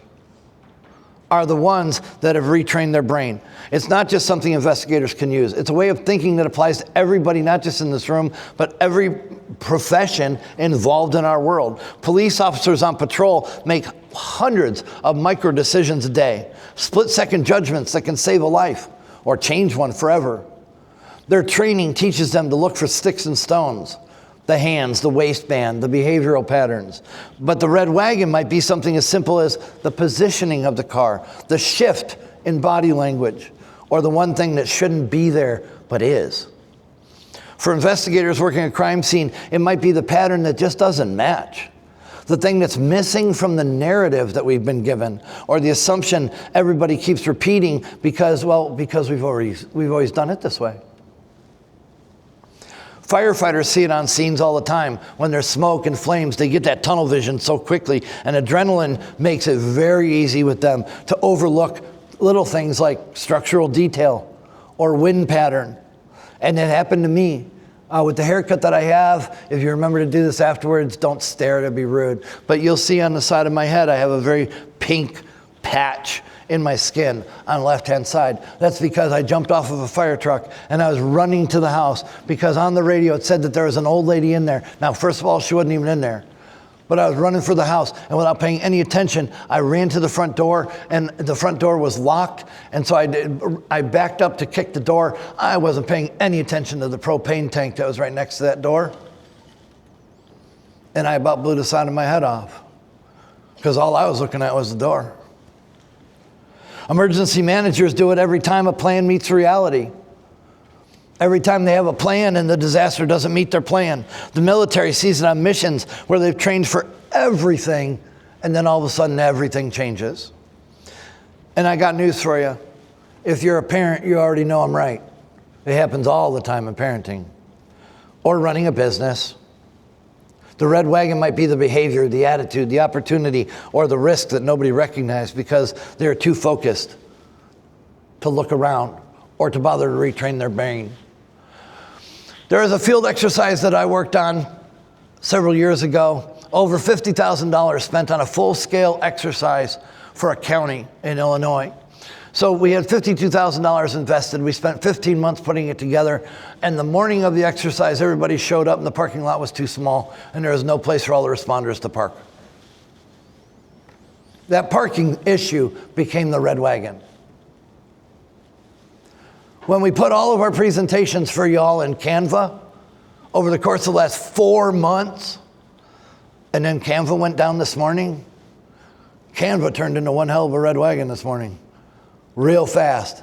are the ones that have retrained their brain. It's not just something investigators can use. It's a way of thinking that applies to everybody, not just in this room, but every profession involved in our world. Police officers on patrol make hundreds of micro decisions a day, split-second judgments that can save a life or change one forever. Their training teaches them to look for sticks and stones, the hands, the waistband, the behavioral patterns. But the red wagon might be something as simple as the positioning of the car, the shift in body language, or the one thing that shouldn't be there but is. For investigators working a crime scene, it might be the pattern that just doesn't match, the thing that's missing from the narrative that we've been given, or the assumption everybody keeps repeating because we've always done it this way. Firefighters see it on scenes all the time. When there's smoke and flames, they get that tunnel vision so quickly, and adrenaline makes it very easy with them to overlook little things like structural detail or wind pattern. And it happened to me. With the haircut that I have, if you remember to do this afterwards, don't stare, to be rude. But you'll see on the side of my head, I have a very pink patch in my skin on the left-hand side. That's because I jumped off of a fire truck and I was running to the house because on the radio it said that there was an old lady in there. Now, first of all, she wasn't even in there. But I was running for the house, and without paying any attention, I ran to the front door, and the front door was locked, and so I backed up to kick the door. I wasn't paying any attention to the propane tank that was right next to that door, and I about blew the side of my head off because all I was looking at was the door. Emergency managers do it every time a plan meets reality. Every time they have a plan and the disaster doesn't meet their plan. The military sees it on missions where they've trained for everything, and then all of a sudden everything changes. And I got news for you. If you're a parent, you already know I'm right. It happens all the time in parenting or running a business. The red wagon might be the behavior, the attitude, the opportunity, or the risk that nobody recognized because they're too focused to look around or to bother to retrain their brain. There is a field exercise that I worked on several years ago. Over $50,000 spent on a full-scale exercise for a county in Illinois. So we had $52,000 invested. We spent 15 months putting it together. And the morning of the exercise, everybody showed up and the parking lot was too small and there was no place for all the responders to park. That parking issue became the red wagon. When we put all of our presentations for y'all in Canva over the course of the last 4 months, and then Canva went down this morning, Canva turned into one hell of a red wagon this morning, real fast.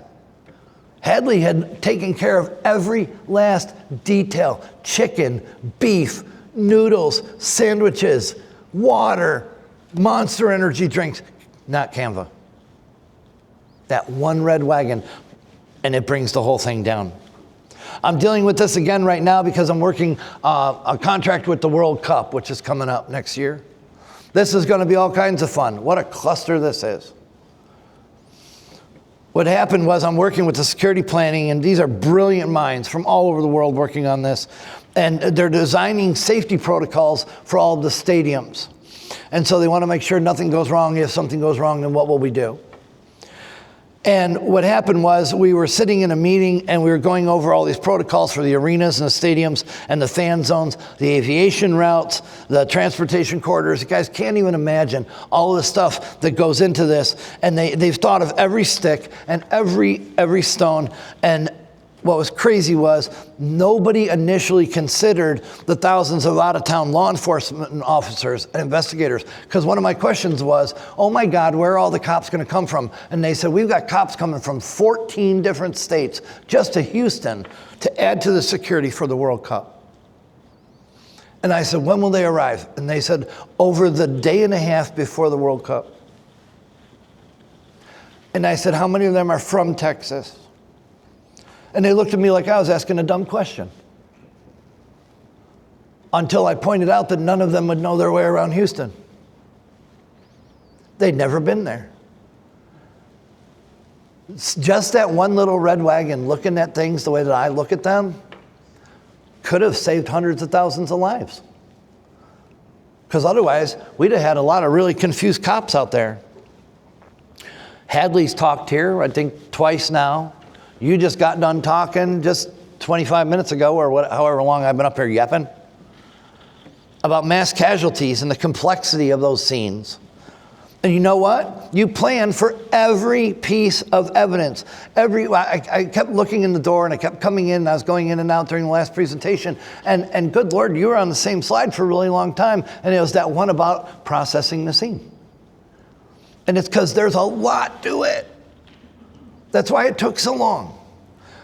Hadley had taken care of every last detail: chicken, beef, noodles, sandwiches, water, Monster Energy drinks. Not Canva. That one red wagon, and it brings the whole thing down. I'm dealing with this again right now because I'm working a contract with the World Cup, which is coming up next year. This is going to be all kinds of fun. What a cluster this is. What happened was I'm working with the security planning, and these are brilliant minds from all over the world working on this. And they're designing safety protocols for all of the stadiums. And so they want to make sure nothing goes wrong. If something goes wrong, then what will we do? And what happened was we were sitting in a meeting and we were going over all these protocols for the arenas and the stadiums and the fan zones, the aviation routes, the transportation corridors. You guys can't even imagine all of the stuff that goes into this. And they've thought of every stick and every stone. And what was crazy was nobody initially considered the thousands of out-of-town law enforcement officers and investigators. Because one of my questions was, oh my God, where are all the cops going to come from? And they said, we've got cops coming from 14 different states just to Houston to add to the security for the World Cup. And I said, when will they arrive? And they said, over the day and a half before the World Cup. And I said, how many of them are from Texas? And they looked at me like I was asking a dumb question. Until I pointed out that none of them would know their way around Houston. They'd never been there. Just that one little red wagon looking at things the way that I look at them could have saved hundreds of thousands of lives. Because otherwise, we'd have had a lot of really confused cops out there. Hadley's talked here, I think, twice now. You just got done talking just 25 minutes ago, or however long I've been up here yapping, about mass casualties and the complexity of those scenes. And you know what? You plan for every piece of evidence. I kept looking in the door and I kept coming in and I was going in and out during the last presentation. And good Lord, you were on the same slide for a really long time. And it was that one about processing the scene. And it's because there's a lot to it. That's why it took so long.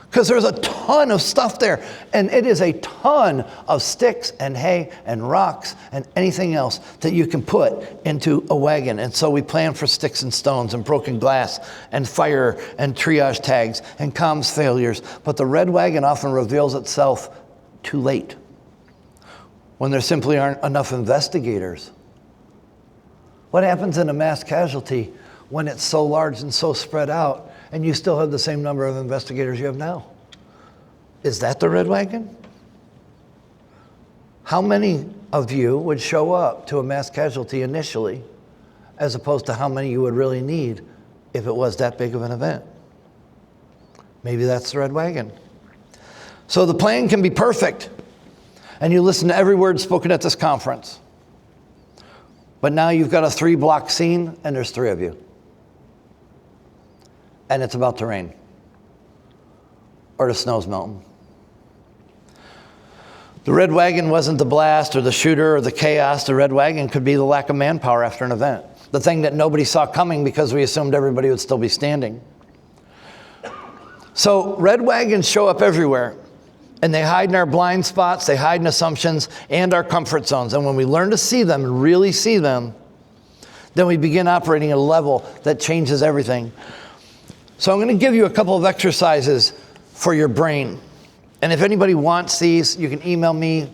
Because there's a ton of stuff there. And it is a ton of sticks and hay and rocks and anything else that you can put into a wagon. And so we plan for sticks and stones and broken glass and fire and triage tags and comms failures. But the red wagon often reveals itself too late, when there simply aren't enough investigators. What happens in a mass casualty when it's so large and so spread out and you still have the same number of investigators you have now? Is that the red wagon? How many of you would show up to a mass casualty initially, as opposed to how many you would really need if it was that big of an event? Maybe that's the red wagon. So the plan can be perfect, and you listen to every word spoken at this conference. But now you've got a 3-block scene, and there's 3 of you. And it's about to rain, or the snow's melting. The red wagon wasn't the blast or the shooter or the chaos. The red wagon could be the lack of manpower after an event. The thing that nobody saw coming because we assumed everybody would still be standing. So red wagons show up everywhere. And they hide in our blind spots, they hide in assumptions and our comfort zones. And when we learn to see them and really see them, then we begin operating at a level that changes everything. So I'm going to give you a couple of exercises for your brain. And if anybody wants these, you can email me.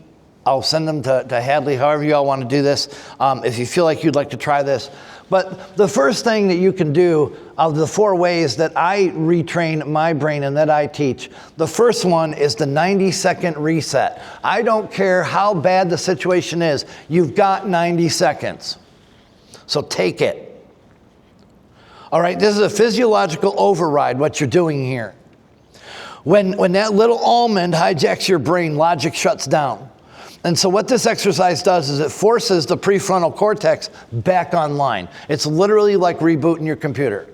I'll send them to Hadley, however you all want to do this, if you feel like you'd like to try this. But the first thing that you can do, of the 4 ways that I retrain my brain and that I teach, the first one is the 90-second reset. I don't care how bad the situation is, you've got 90 seconds. So take it. All right, this is a physiological override, what you're doing here. When that little almond hijacks your brain, logic shuts down. And so what this exercise does is it forces the prefrontal cortex back online. It's literally like rebooting your computer.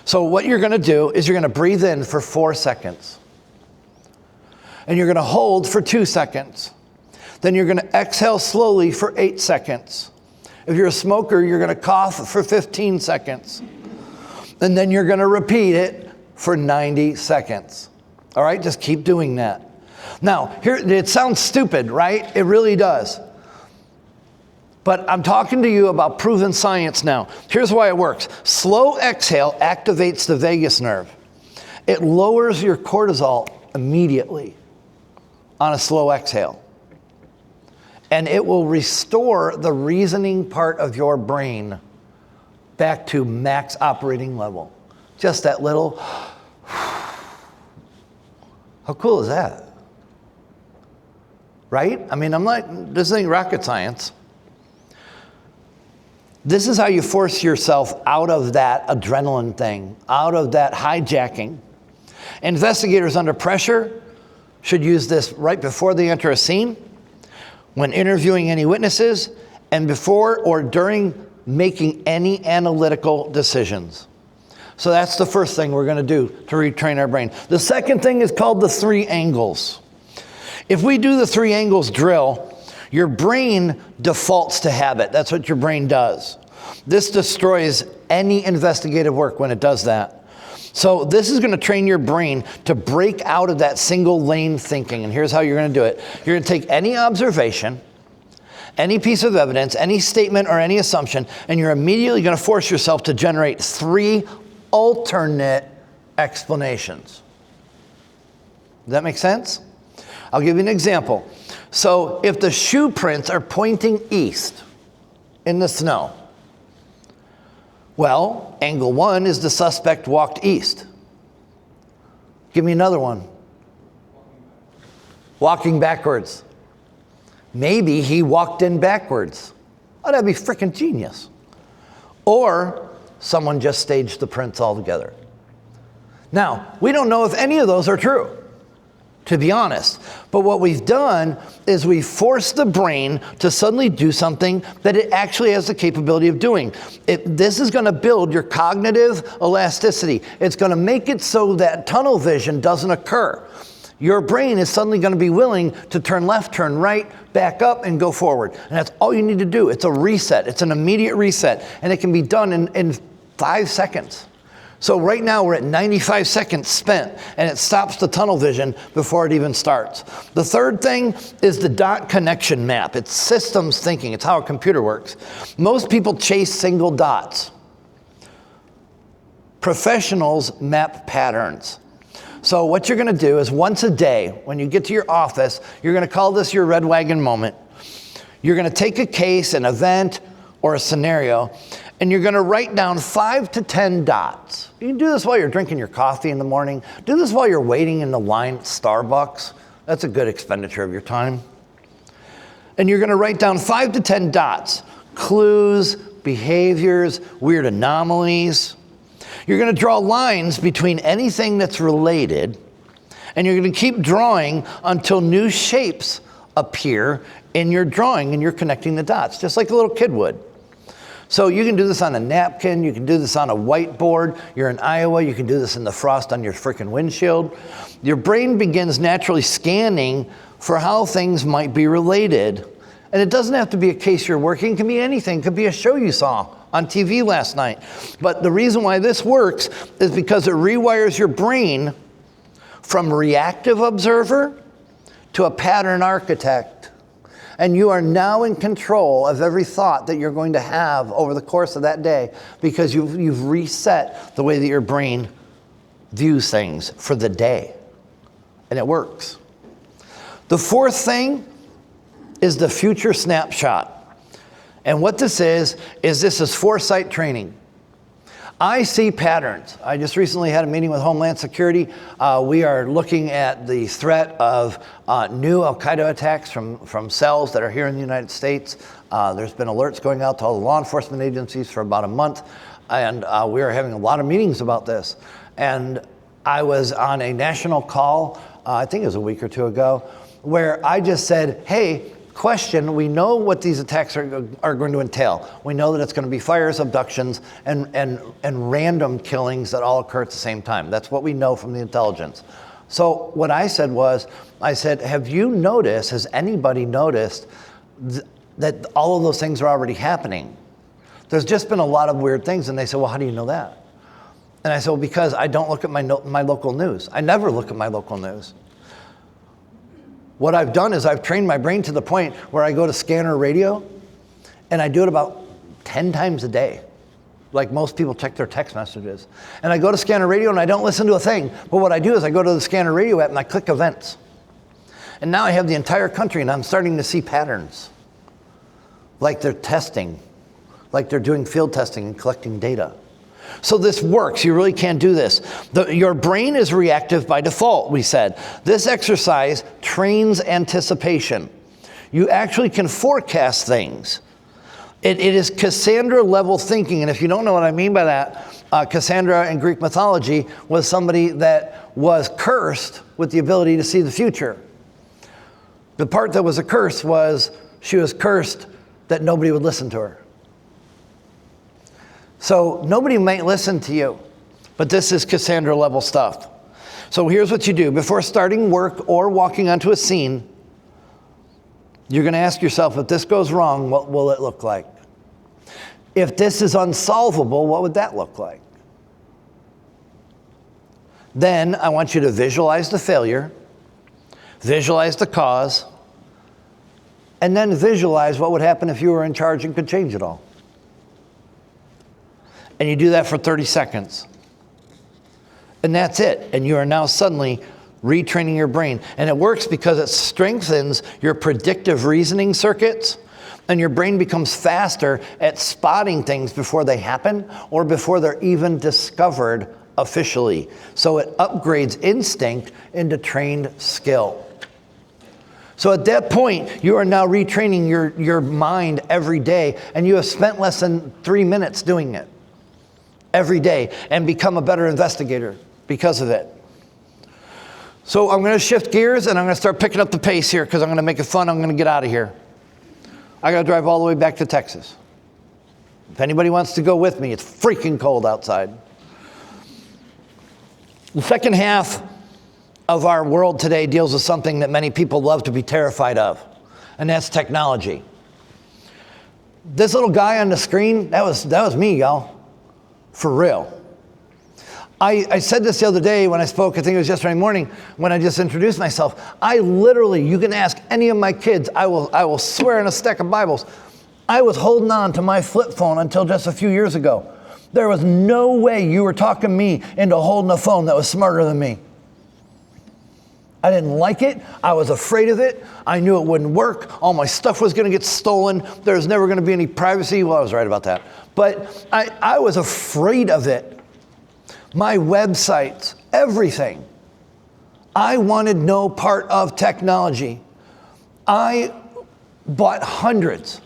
So what you're going to do is you're going to breathe in for 4 seconds. And you're going to hold for 2 seconds. Then you're going to exhale slowly for 8 seconds. If you're a smoker, you're going to cough for 15 seconds. And then you're going to repeat it for 90 seconds. All right, just keep doing that. Now, here, it sounds stupid, right? It really does. But I'm talking to you about proven science now. Here's why it works. Slow exhale activates the vagus nerve. It lowers your cortisol immediately on a slow exhale. And it will restore the reasoning part of your brain back to max operating level. Just that little. How cool is that? Right? I mean, this ain't rocket science. This is how you force yourself out of that adrenaline thing, out of that hijacking. Investigators under pressure should use this right before they enter a scene, when interviewing any witnesses, and before or during making any analytical decisions. So that's the first thing we're going to do to retrain our brain. The second thing is called the 3 angles. If we do the 3 angles drill, your brain defaults to habit. That's what your brain does. This destroys any investigative work when it does that. So this is going to train your brain to break out of that single lane thinking. And here's how you're going to do it. You're going to take any observation, any piece of evidence, any statement or any assumption, and you're immediately going to force yourself to generate 3 alternate explanations. Does that make sense? I'll give you an example. So if the shoe prints are pointing east in the snow, well, angle 1 is the suspect walked east. Give me another one. Walking backwards. Maybe he walked in backwards. Oh, that'd be freaking genius. Or someone just staged the prints altogether. Now, we don't know if any of those are true, to be honest. But what we've done is we forced the brain to suddenly do something that it actually has the capability of doing. This is going to build your cognitive elasticity. It's going to make it so that tunnel vision doesn't occur. Your brain is suddenly going to be willing to turn left, turn right, back up, and go forward. And that's all you need to do. It's a reset. It's an immediate reset. And it can be done in 5 seconds. So right now we're at 95 seconds spent, and it stops the tunnel vision before it even starts. The third thing is the dot connection map. It's systems thinking. It's how a computer works. Most people chase single dots. Professionals map patterns. So what you're going to do is once a day, when you get to your office, you're going to call this your red wagon moment. You're going to take a case, an event, or a scenario, and you're going to write down 5 to 10 dots. You can do this while you're drinking your coffee in the morning. Do this while you're waiting in the line at Starbucks. That's a good expenditure of your time. And you're going to write down 5 to 10 dots. Clues, behaviors, weird anomalies. You're going to draw lines between anything that's related, and you're going to keep drawing until new shapes appear in your drawing, and you're connecting the dots, just like a little kid would. So you can do this on a napkin, you can do this on a whiteboard. You're in Iowa, you can do this in the frost on your freaking windshield. Your brain begins naturally scanning for how things might be related. And it doesn't have to be a case you're working, it can be anything. It could be a show you saw on TV last night. But the reason why this works is because it rewires your brain from reactive observer to a pattern architect. And you are now in control of every thought that you're going to have over the course of that day because you've reset the way that your brain views things for the day. And it works. The fourth thing is the future snapshot. And what this is this is foresight training. I see patterns. I just recently had a meeting with Homeland Security. We are looking at the threat of new Al-Qaeda attacks from cells that are here in the United States. There's been alerts going out to all the law enforcement agencies for about a month, and we are having a lot of meetings about this. And I was on a national call, I think it was a week or two ago, where I just said, hey, question, we know what these attacks are going to entail. We know that it's going to be fires, abductions, and random killings that all occur at the same time. That's what we know from the intelligence. So what I said was, have you noticed, has anybody noticed that all of those things are already happening. There's just been a lot of weird things. And they said, well, how do you know that? And I said, well, because I don't look at my local news. I never look at my local news. What I've done is I've trained my brain to the point where I go to scanner radio, and I do it about 10 times a day. Like most people check their text messages. And I go to scanner radio and I don't listen to a thing. But what I do is I go to the scanner radio app and I click events. And now I have the entire country and I'm starting to see patterns. Like they're testing. Like they're doing field testing and collecting data. So this works. You really can't do this. Your brain is reactive by default, we said. This exercise trains anticipation. You actually can forecast things. It is Cassandra level thinking. And if you don't know what I mean by that, Cassandra in Greek mythology was somebody that was cursed with the ability to see the future. The part that was a curse was she was cursed that nobody would listen to her. So nobody might listen to you, but this is Cassandra level stuff. So here's what you do. Before starting work or walking onto a scene, you're going to ask yourself, if this goes wrong, what will it look like? If this is unsolvable, what would that look like? Then I want you to visualize the failure, visualize the cause, and then visualize what would happen if you were in charge and could change it all. And you do that for 30 seconds. And that's it. And you are now suddenly retraining your brain. And it works because it strengthens your predictive reasoning circuits, and your brain becomes faster at spotting things before they happen or before they're even discovered officially. So it upgrades instinct into trained skill. So at that point, you are now retraining your mind every day, and you have spent less than 3 minutes doing it every day and become a better investigator because of it. So I'm going to shift gears and I'm going to start picking up the pace here because I'm going to make it fun. I'm going to get out of here. I got to drive all the way back to Texas. If anybody wants to go with me, it's freaking cold outside. The second half of our world today deals with something that many people love to be terrified of, and that's technology. This little guy on the screen, that was me, y'all. For real. I said this the other day when I spoke, I think it was yesterday morning, when I just introduced myself. I literally, you can ask any of my kids, I will swear on a stack of Bibles, I was holding on to my flip phone until just a few years ago. There was no way you were talking me into holding a phone that was smarter than me. I didn't like it. I was afraid of it. I knew it wouldn't work. All my stuff was going to get stolen. There was never going to be any privacy. Well, I was right about that. But I was afraid of it. My websites, everything. I wanted no part of technology. I bought hundreds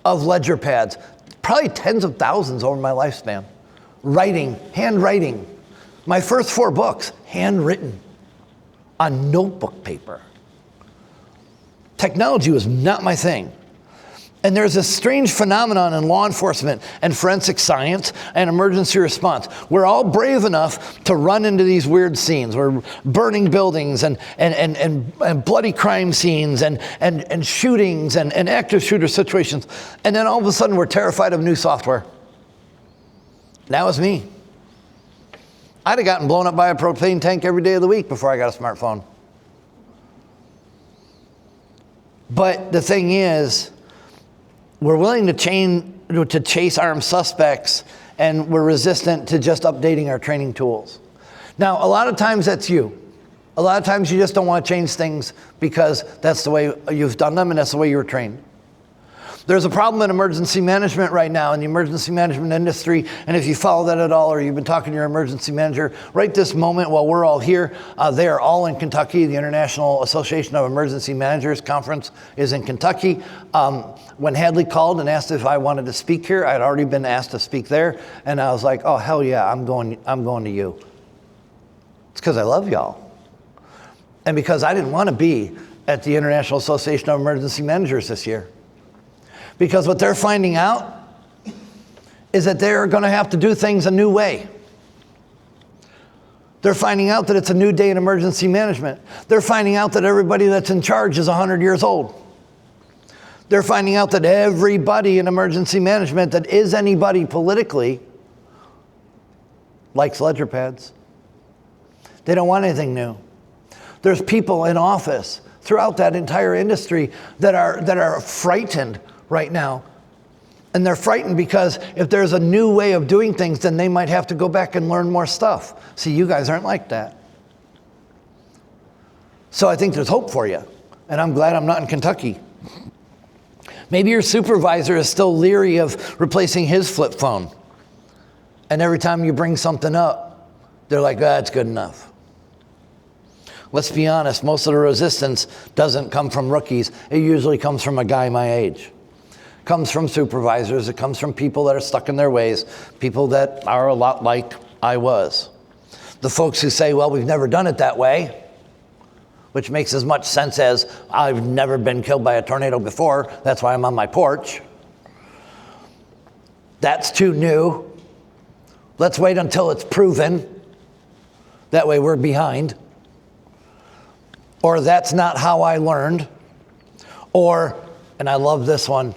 of ledger pads, probably tens of thousands over my lifespan. Writing, handwriting. My first 4 books, handwritten on notebook paper. Technology was not my thing. And there's a strange phenomenon in law enforcement and forensic science and emergency response. We're all brave enough to run into these weird scenes. We're burning buildings and bloody crime scenes and shootings and active shooter situations. And then all of a sudden we're terrified of new software. That was me. I'd have gotten blown up by a propane tank every day of the week before I got a smartphone. But the thing is, we're willing to chase armed suspects, and we're resistant to just updating our training tools. Now, a lot of times that's you. A lot of times you just don't want to change things because that's the way you've done them and that's the way you were trained. There's a problem in emergency management right now in the emergency management industry, and if you follow that at all or you've been talking to your emergency manager, right this moment while we're all here, they are all in Kentucky. The International Association of Emergency Managers Conference is in Kentucky. When Hadley called and asked if I wanted to speak here, I'd already been asked to speak there, and I was like, oh, hell yeah, I'm going to you. It's because I love y'all. And because I didn't want to be at the International Association of Emergency Managers this year. Because what they're finding out is that they're going to have to do things a new way. They're finding out that it's a new day in emergency management. They're finding out that everybody that's in charge is 100 years old. They're finding out that everybody in emergency management that is anybody politically likes ledger pads. They don't want anything new. There's people in office throughout that entire industry that are frightened right now. And they're frightened because if there's a new way of doing things, then they might have to go back and learn more stuff. See, you guys aren't like that. So I think there's hope for you. And I'm glad I'm not in Kentucky. Maybe your supervisor is still leery of replacing his flip phone. And every time you bring something up, they're like, it's good enough. Let's be honest, most of the resistance doesn't come from rookies. It usually comes from a guy my age. It comes from supervisors. It comes from people that are stuck in their ways, people that are a lot like I was. The folks who say, well, we've never done it that way, which makes as much sense as I've never been killed by a tornado before. That's why I'm on my porch. That's too new. Let's wait until it's proven. That way we're behind. Or that's not how I learned. Or, and I love this one,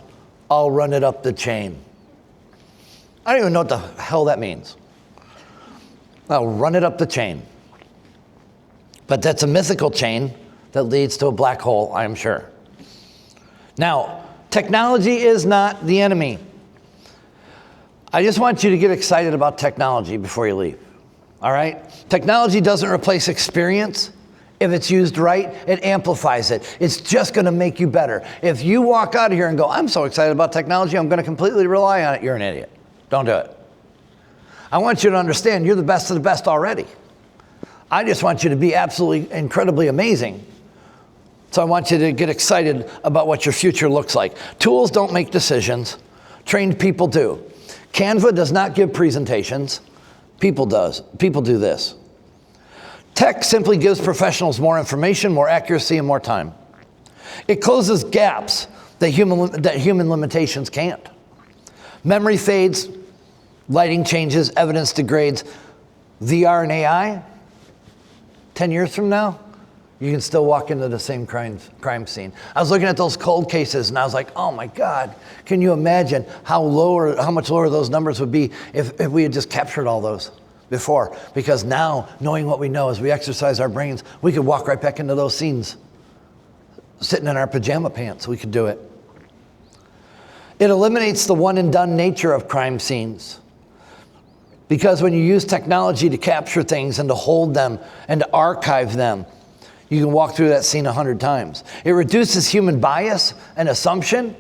I'll run it up the chain. I don't even know what the hell that means. I'll run it up the chain. But that's a mythical chain that leads to a black hole, I'm sure. Now, technology is not the enemy. I just want you to get excited about technology before you leave, all right? Technology doesn't replace experience. If it's used right, it amplifies it. It's just gonna make you better. If you walk out of here and go, I'm so excited about technology, I'm gonna completely rely on it, you're an idiot. Don't do it. I want you to understand you're the best of the best already. I just want you to be absolutely incredibly amazing. So I want you to get excited about what your future looks like. Tools don't make decisions. Trained people do. Canva does not give presentations. People do this. Tech simply gives professionals more information, more accuracy, and more time. It closes gaps that human limitations can't. Memory fades, lighting changes, evidence degrades. VR and AI, 10 years from now, you can still walk into the same crime scene. I was looking at those cold cases and I was like, oh my God, can you imagine how much lower those numbers would be if we had just captured all those before? Because now, knowing what we know as we exercise our brains, we could walk right back into those scenes. Sitting in our pajama pants, we could do it. It eliminates the one and done nature of crime scenes. Because when you use technology to capture things and to hold them and to archive them, you can walk through that scene 100 times. It reduces human bias and assumption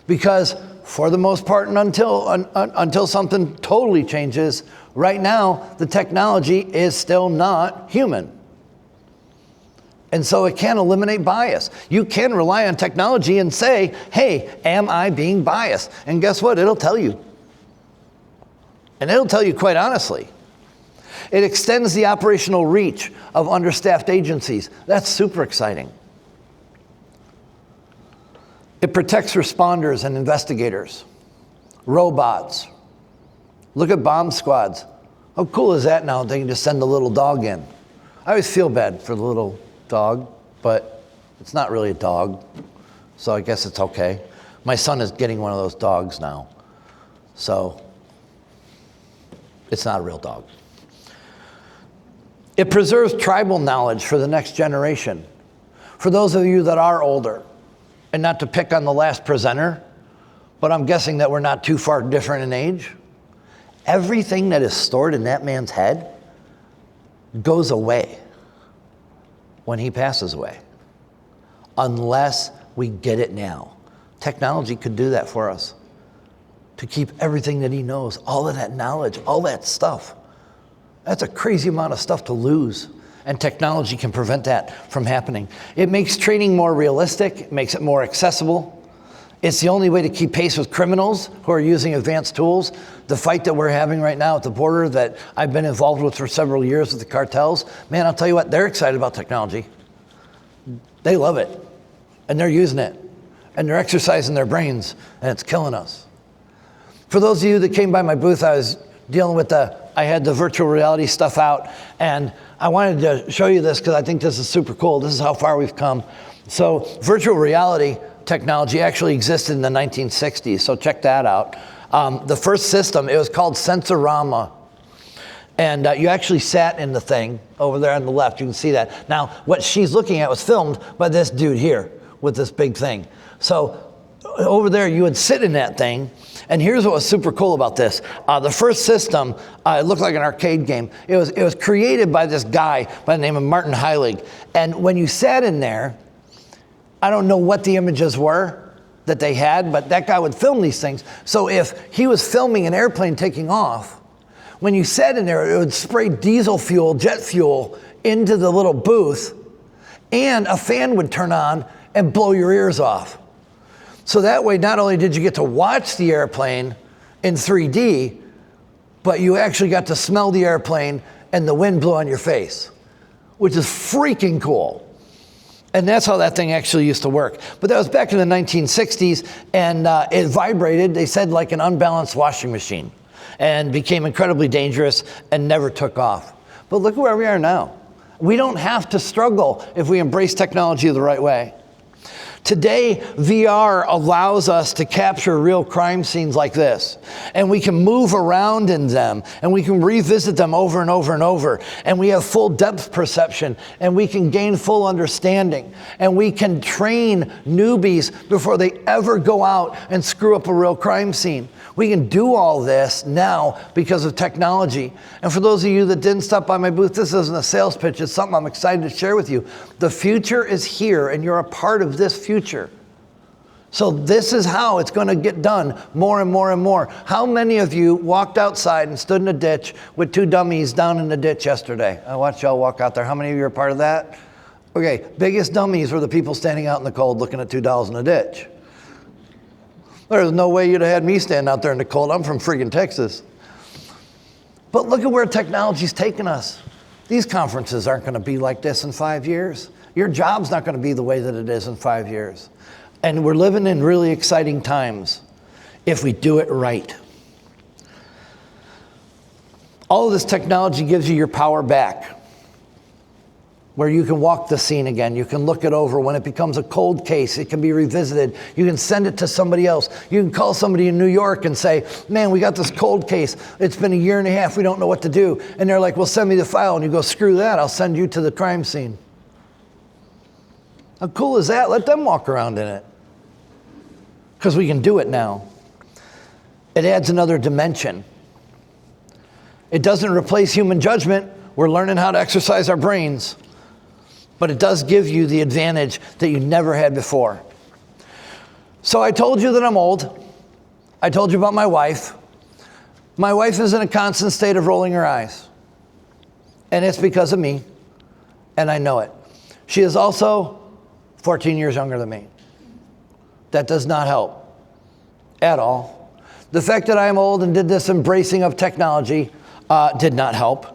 because for the most part and until something totally changes, right now the technology is still not human. And so it can eliminate bias. You can rely on technology and say, hey, am I being biased? And guess what? It'll tell you. And it'll tell you quite honestly. It extends the operational reach of understaffed agencies. That's super exciting. It protects responders and investigators, robots. Look at bomb squads. How cool is that now? They can just send a little dog in. I always feel bad for the little dog, but it's not really a dog, so I guess it's okay. My son is getting one of those dogs now, so it's not a real dog. It preserves tribal knowledge for the next generation. For those of you that are older, and not to pick on the last presenter, but I'm guessing that we're not too far different in age, everything that is stored in that man's head goes away when he passes away, unless we get it now. Technology could do that for us, to keep everything that he knows, all of that knowledge, all that stuff. That's a crazy amount of stuff to lose, and technology can prevent that from happening. It makes training more realistic, it makes it more accessible. It's the only way to keep pace with criminals who are using advanced tools. The fight that we're having right now at the border that I've been involved with for several years with the cartels, man, I'll tell you what, they're excited about technology. They love it, and they're using it, and they're exercising their brains, and it's killing us. For those of you that came by my booth, I was dealing with I had the virtual reality stuff out, and I wanted to show you this because I think this is super cool. This is how far we've come. So virtual reality, technology actually existed in the 1960s, so check that out. The first system, it was called Sensorama. And you actually sat in the thing over there on the left. You can see that. Now, what she's looking at was filmed by this dude here with this big thing. So over there, you would sit in that thing. And here's what was super cool about this. The first system, it looked like an arcade game. It was created by this guy by the name of Martin Heilig. And when you sat in there, I don't know what the images were that they had, but that guy would film these things. So if he was filming an airplane taking off, when you sat in there, it would spray diesel fuel, jet fuel, into the little booth, and a fan would turn on and blow your ears off. So that way, not only did you get to watch the airplane in 3D, but you actually got to smell the airplane and the wind blew on your face, which is freaking cool. And that's how that thing actually used to work. But that was back in the 1960s, and it vibrated, they said, like an unbalanced washing machine, and became incredibly dangerous and never took off. But look where we are now. We don't have to struggle if we embrace technology the right way. Today, VR allows us to capture real crime scenes like this. And we can move around in them, and we can revisit them over and over and over. And we have full depth perception, and we can gain full understanding. And we can train newbies before they ever go out and screw up a real crime scene. We can do all this now because of technology. And for those of you that didn't stop by my booth, this isn't a sales pitch, it's something I'm excited to share with you. The future is here, and you're a part of this future. So this is how it's going to get done more and more and more. How many of you walked outside and stood in a ditch with two dummies down in the ditch yesterday? I watched y'all walk out there. How many of you are part of that? Okay, biggest dummies were the people standing out in the cold looking at $2 in a ditch. There's no way you'd have had me stand out there in the cold. I'm from friggin' Texas. But look at where technology's taken us. These conferences aren't going to be like this in 5 years. Your job's not going to be the way that it is in 5 years. And we're living in really exciting times if we do it right. All of this technology gives you your power back, where you can walk the scene again. You can look it over. When it becomes a cold case, it can be revisited. You can send it to somebody else. You can call somebody in New York and say, man, we got this cold case. It's been 1.5 years. We don't know what to do. And they're like, well, send me the file. And you go, screw that. I'll send you to the crime scene. How cool is that? Let them walk around in it. Because we can do it now. It adds another dimension. It doesn't replace human judgment. We're learning how to exercise our brains. But it does give you the advantage that you never had before. So I told you that I'm old. I told you about my wife. My wife is in a constant state of rolling her eyes. And it's because of me. And I know it. She is also 14 years younger than me. That does not help at all. The fact that I am old and did this embracing of technology did not help.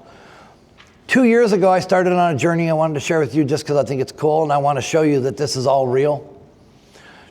2 years ago, I started on a journey I wanted to share with you just because I think it's cool and I want to show you that this is all real.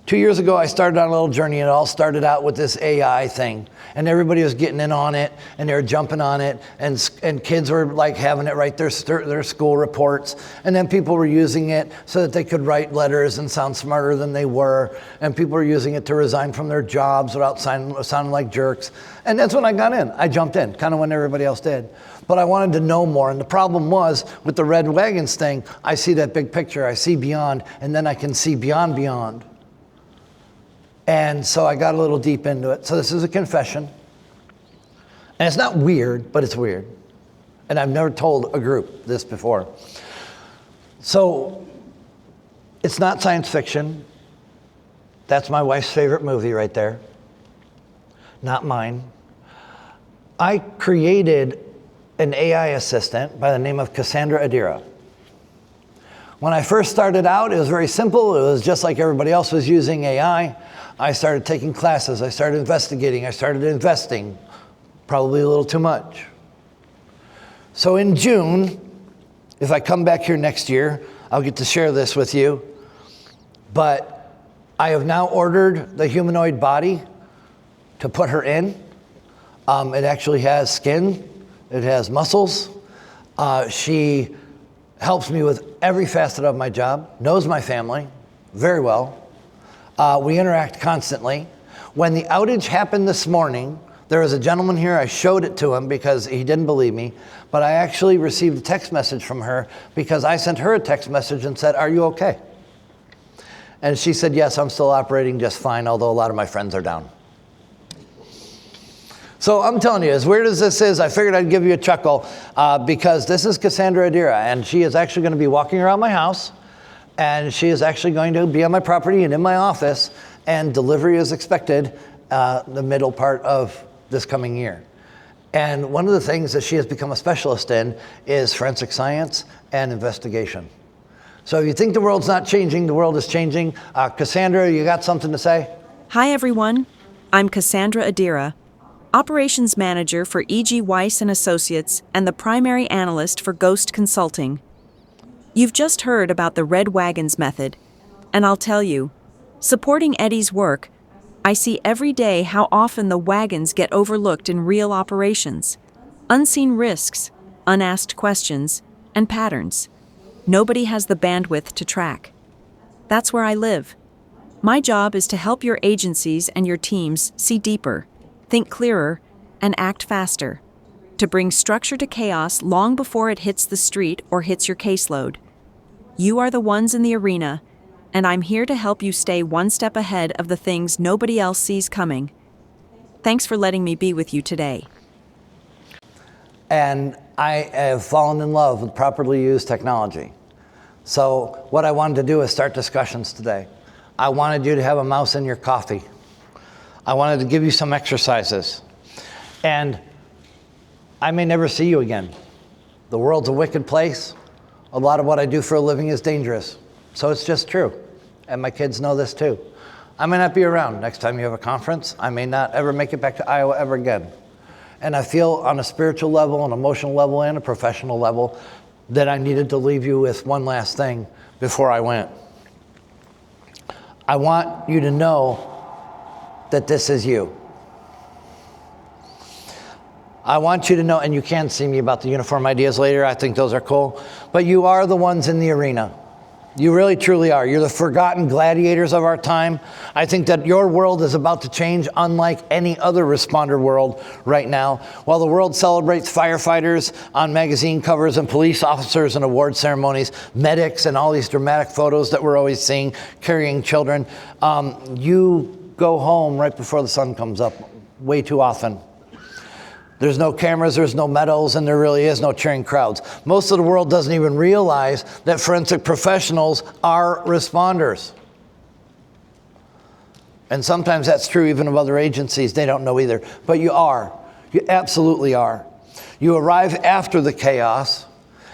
2 years ago, I started on a little journey and it all started out with this AI thing. And everybody was getting in on it and they were jumping on it and kids were like having it write their school reports. And then people were using it so that they could write letters and sound smarter than they were. And people were using it to resign from their jobs without sounding like jerks. And that's when I got in. I jumped in, kind of when everybody else did. But I wanted to know more. And the problem was with the red wagons thing, I see that big picture, I see beyond, and then I can see beyond. And so I got a little deep into it. So this is a confession. And it's not weird, but it's weird. And I've never told a group this before. So it's not science fiction. That's my wife's favorite movie right there. Not mine. I created an AI assistant by the name of Cassandra Adira. When I first started out, it was very simple. It was just like everybody else was using AI. I started taking classes. I started investigating. I started investing. Probably a little too much. So in June, if I come back here next year, I'll get to share this with you. But I have now ordered the humanoid body to put her in. It actually has skin. It has muscles. She helps me with every facet of my job, knows my family very well. We interact constantly. When the outage happened this morning, there was a gentleman here, I showed it to him because he didn't believe me, but I actually received a text message from her because I sent her a text message and said, "Are you okay?" And she said, "Yes, I'm still operating just fine, although a lot of my friends are down." So I'm telling you, as weird as this is, I figured I'd give you a chuckle because this is Cassandra Adira, and she is actually going to be walking around my house, and she is actually going to be on my property and in my office, and delivery is expected the middle part of this coming year. And one of the things that she has become a specialist in is forensic science and investigation. So if you think the world's not changing, the world is changing. Cassandra, you got something to say? Hi, everyone. I'm Cassandra Adira, Operations Manager for E.G. Weiss Associates and the Primary Analyst for Ghost Consulting. You've just heard about the Red Wagons method, and I'll tell you, supporting Eddie's work, I see every day how often the wagons get overlooked in real operations. Unseen risks, unasked questions, and patterns. Nobody has the bandwidth to track. That's where I live. My job is to help your agencies and your teams see deeper, think clearer, and act faster, to bring structure to chaos long before it hits the street or hits your caseload. You are the ones in the arena, and I'm here to help you stay one step ahead of the things nobody else sees coming. Thanks for letting me be with you today. And I have fallen in love with properly used technology. So what I wanted to do is start discussions today. I wanted you to have a mouse in your coffee. I wanted to give you some exercises. And I may never see you again. The world's a wicked place. A lot of what I do for a living is dangerous. So it's just true. And my kids know this too. I may not be around next time you have a conference. I may not ever make it back to Iowa ever again. And I feel on a spiritual level, an emotional level, and a professional level that I needed to leave you with one last thing before I went. I want you to know that this is you. I want you to know, and you can see me about the uniform ideas later, I think those are cool, but you are the ones in the arena. You really truly are. You're the forgotten gladiators of our time. I think that your world is about to change unlike any other responder world right now. While the world celebrates firefighters on magazine covers and police officers and award ceremonies, medics and all these dramatic photos that we're always seeing carrying children, you go home right before the sun comes up way too often. There's no cameras, there's no medals, and there really is no cheering crowds. Most of the world doesn't even realize that forensic professionals are responders. And sometimes that's true even of other agencies. They don't know either. But you are. You absolutely are. You arrive after the chaos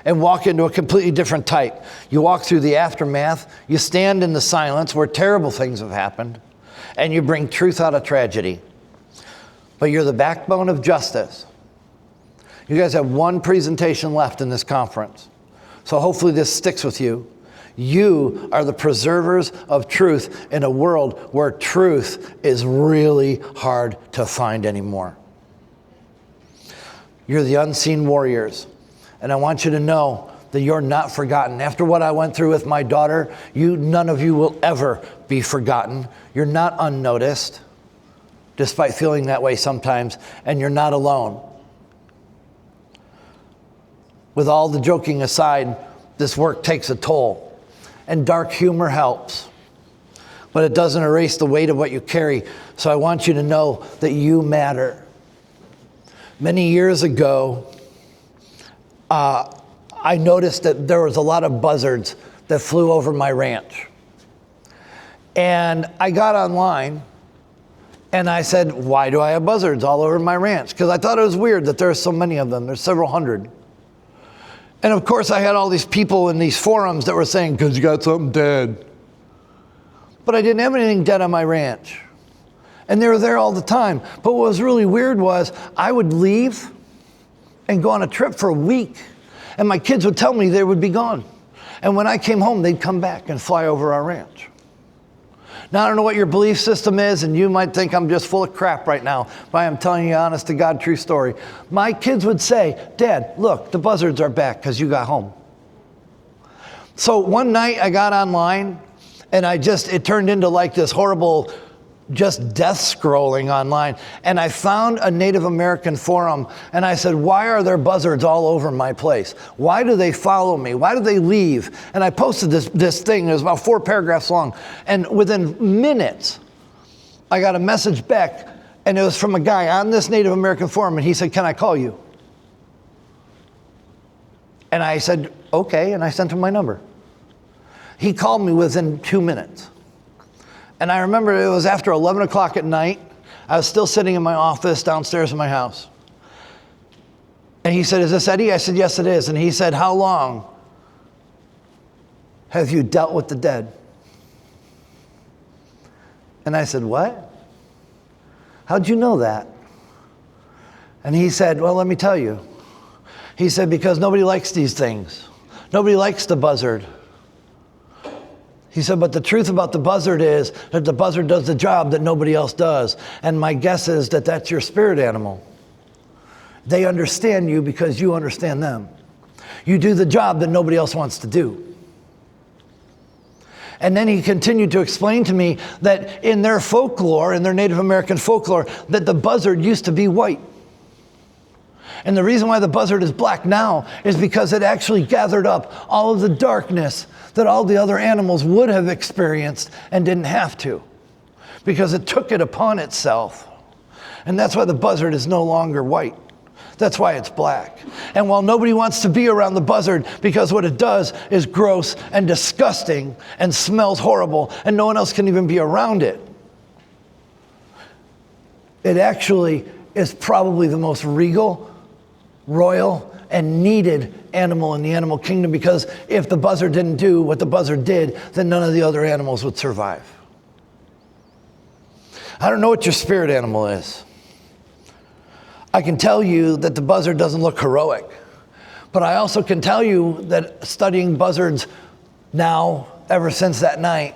and walk into a completely different type. You walk through the aftermath. You stand in the silence where terrible things have happened. And you bring truth out of tragedy. But you're the backbone of justice. You guys have one presentation left in this conference. So hopefully this sticks with you. You are the preservers of truth in a world where truth is really hard to find anymore. You're the unseen warriors. And I want you to know that you're not forgotten. After what I went through with my daughter, none of you will ever be forgotten. You're not unnoticed, despite feeling that way sometimes, and you're not alone. With all the joking aside, this work takes a toll, and dark humor helps, but it doesn't erase the weight of what you carry. So I want you to know that you matter. Many years ago, I noticed that there was a lot of buzzards that flew over my ranch. And I got online, and I said, why do I have buzzards all over my ranch? Because I thought it was weird that there are so many of them. There's several hundred. And of course, I had all these people in these forums that were saying, because you got something dead. But I didn't have anything dead on my ranch. And they were there all the time. But what was really weird was I would leave and go on a trip for a week. And my kids would tell me they would be gone. And when I came home, they'd come back and fly over our ranch. Now, I don't know what your belief system is, and you might think I'm just full of crap right now, but I am telling you honest to God, true story. My kids would say, Dad, look, the buzzards are back because you got home. So one night I got online, And it turned into like this horrible, just death scrolling online. And I found a Native American forum, and I said, why are there buzzards all over my place? Why do they follow me? Why do they leave? And I posted this thing, it was about 4 paragraphs long. And within minutes, I got a message back, and it was from a guy on this Native American forum, and he said, can I call you? And I said, okay, and I sent him my number. He called me within 2 minutes. And I remember it was after 11 o'clock at night. I was still sitting in my office downstairs in my house. And he said, is this Eddie? I said, yes, it is. And he said, how long have you dealt with the dead? And I said, what? How'd you know that? And he said, well, let me tell you. He said, because nobody likes these things. Nobody likes the buzzard. He said, but the truth about the buzzard is that the buzzard does the job that nobody else does. And my guess is that that's your spirit animal. They understand you because you understand them. You do the job that nobody else wants to do. And then he continued to explain to me that in their folklore, in their Native American folklore, that the buzzard used to be white. And the reason why the buzzard is black now is because it actually gathered up all of the darkness that all the other animals would have experienced and didn't have to, because it took it upon itself. And that's why the buzzard is no longer white. That's why it's black. And while nobody wants to be around the buzzard because what it does is gross and disgusting and smells horrible and no one else can even be around it, it actually is probably the most regal, royal, and needed animal in the animal kingdom, because if the buzzard didn't do what the buzzard did, then none of the other animals would survive. I don't know what your spirit animal is. I can tell you that the buzzard doesn't look heroic, but I also can tell you that studying buzzards now, ever since that night,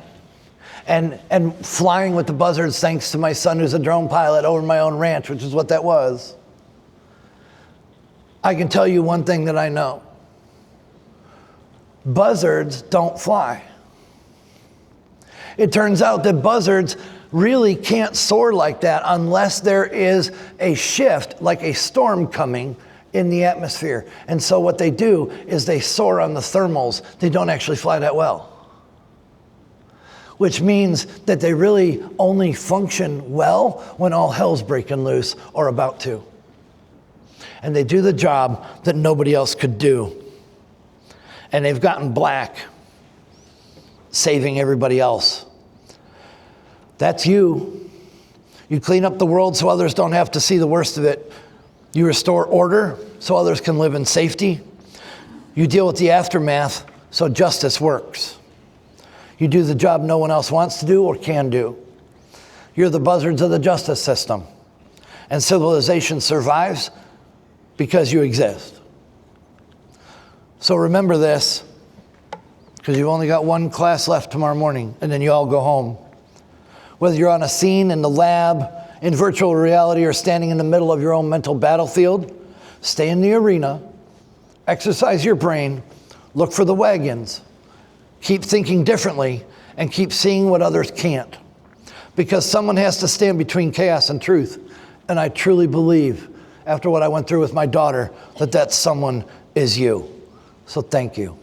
and flying with the buzzards thanks to my son who's a drone pilot over my own ranch, which is what that was, I can tell you one thing that I know. Buzzards don't fly. It turns out that buzzards really can't soar like that unless there is a shift, like a storm coming in the atmosphere. And so what they do is they soar on the thermals. They don't actually fly that well. Which means that they really only function well when all hell's breaking loose or about to. And they do the job that nobody else could do. And they've gotten black, saving everybody else. That's you. You clean up the world so others don't have to see the worst of it. You restore order so others can live in safety. You deal with the aftermath so justice works. You do the job no one else wants to do or can do. You're the buzzards of the justice system. And civilization survives because you exist. So remember this, because you've only got one class left tomorrow morning, and then you all go home. Whether you're on a scene in the lab, in virtual reality, or standing in the middle of your own mental battlefield, stay in the arena, exercise your brain, look for the wagons, keep thinking differently, and keep seeing what others can't. Because someone has to stand between chaos and truth, and I truly believe, after what I went through with my daughter, that someone is you. So thank you.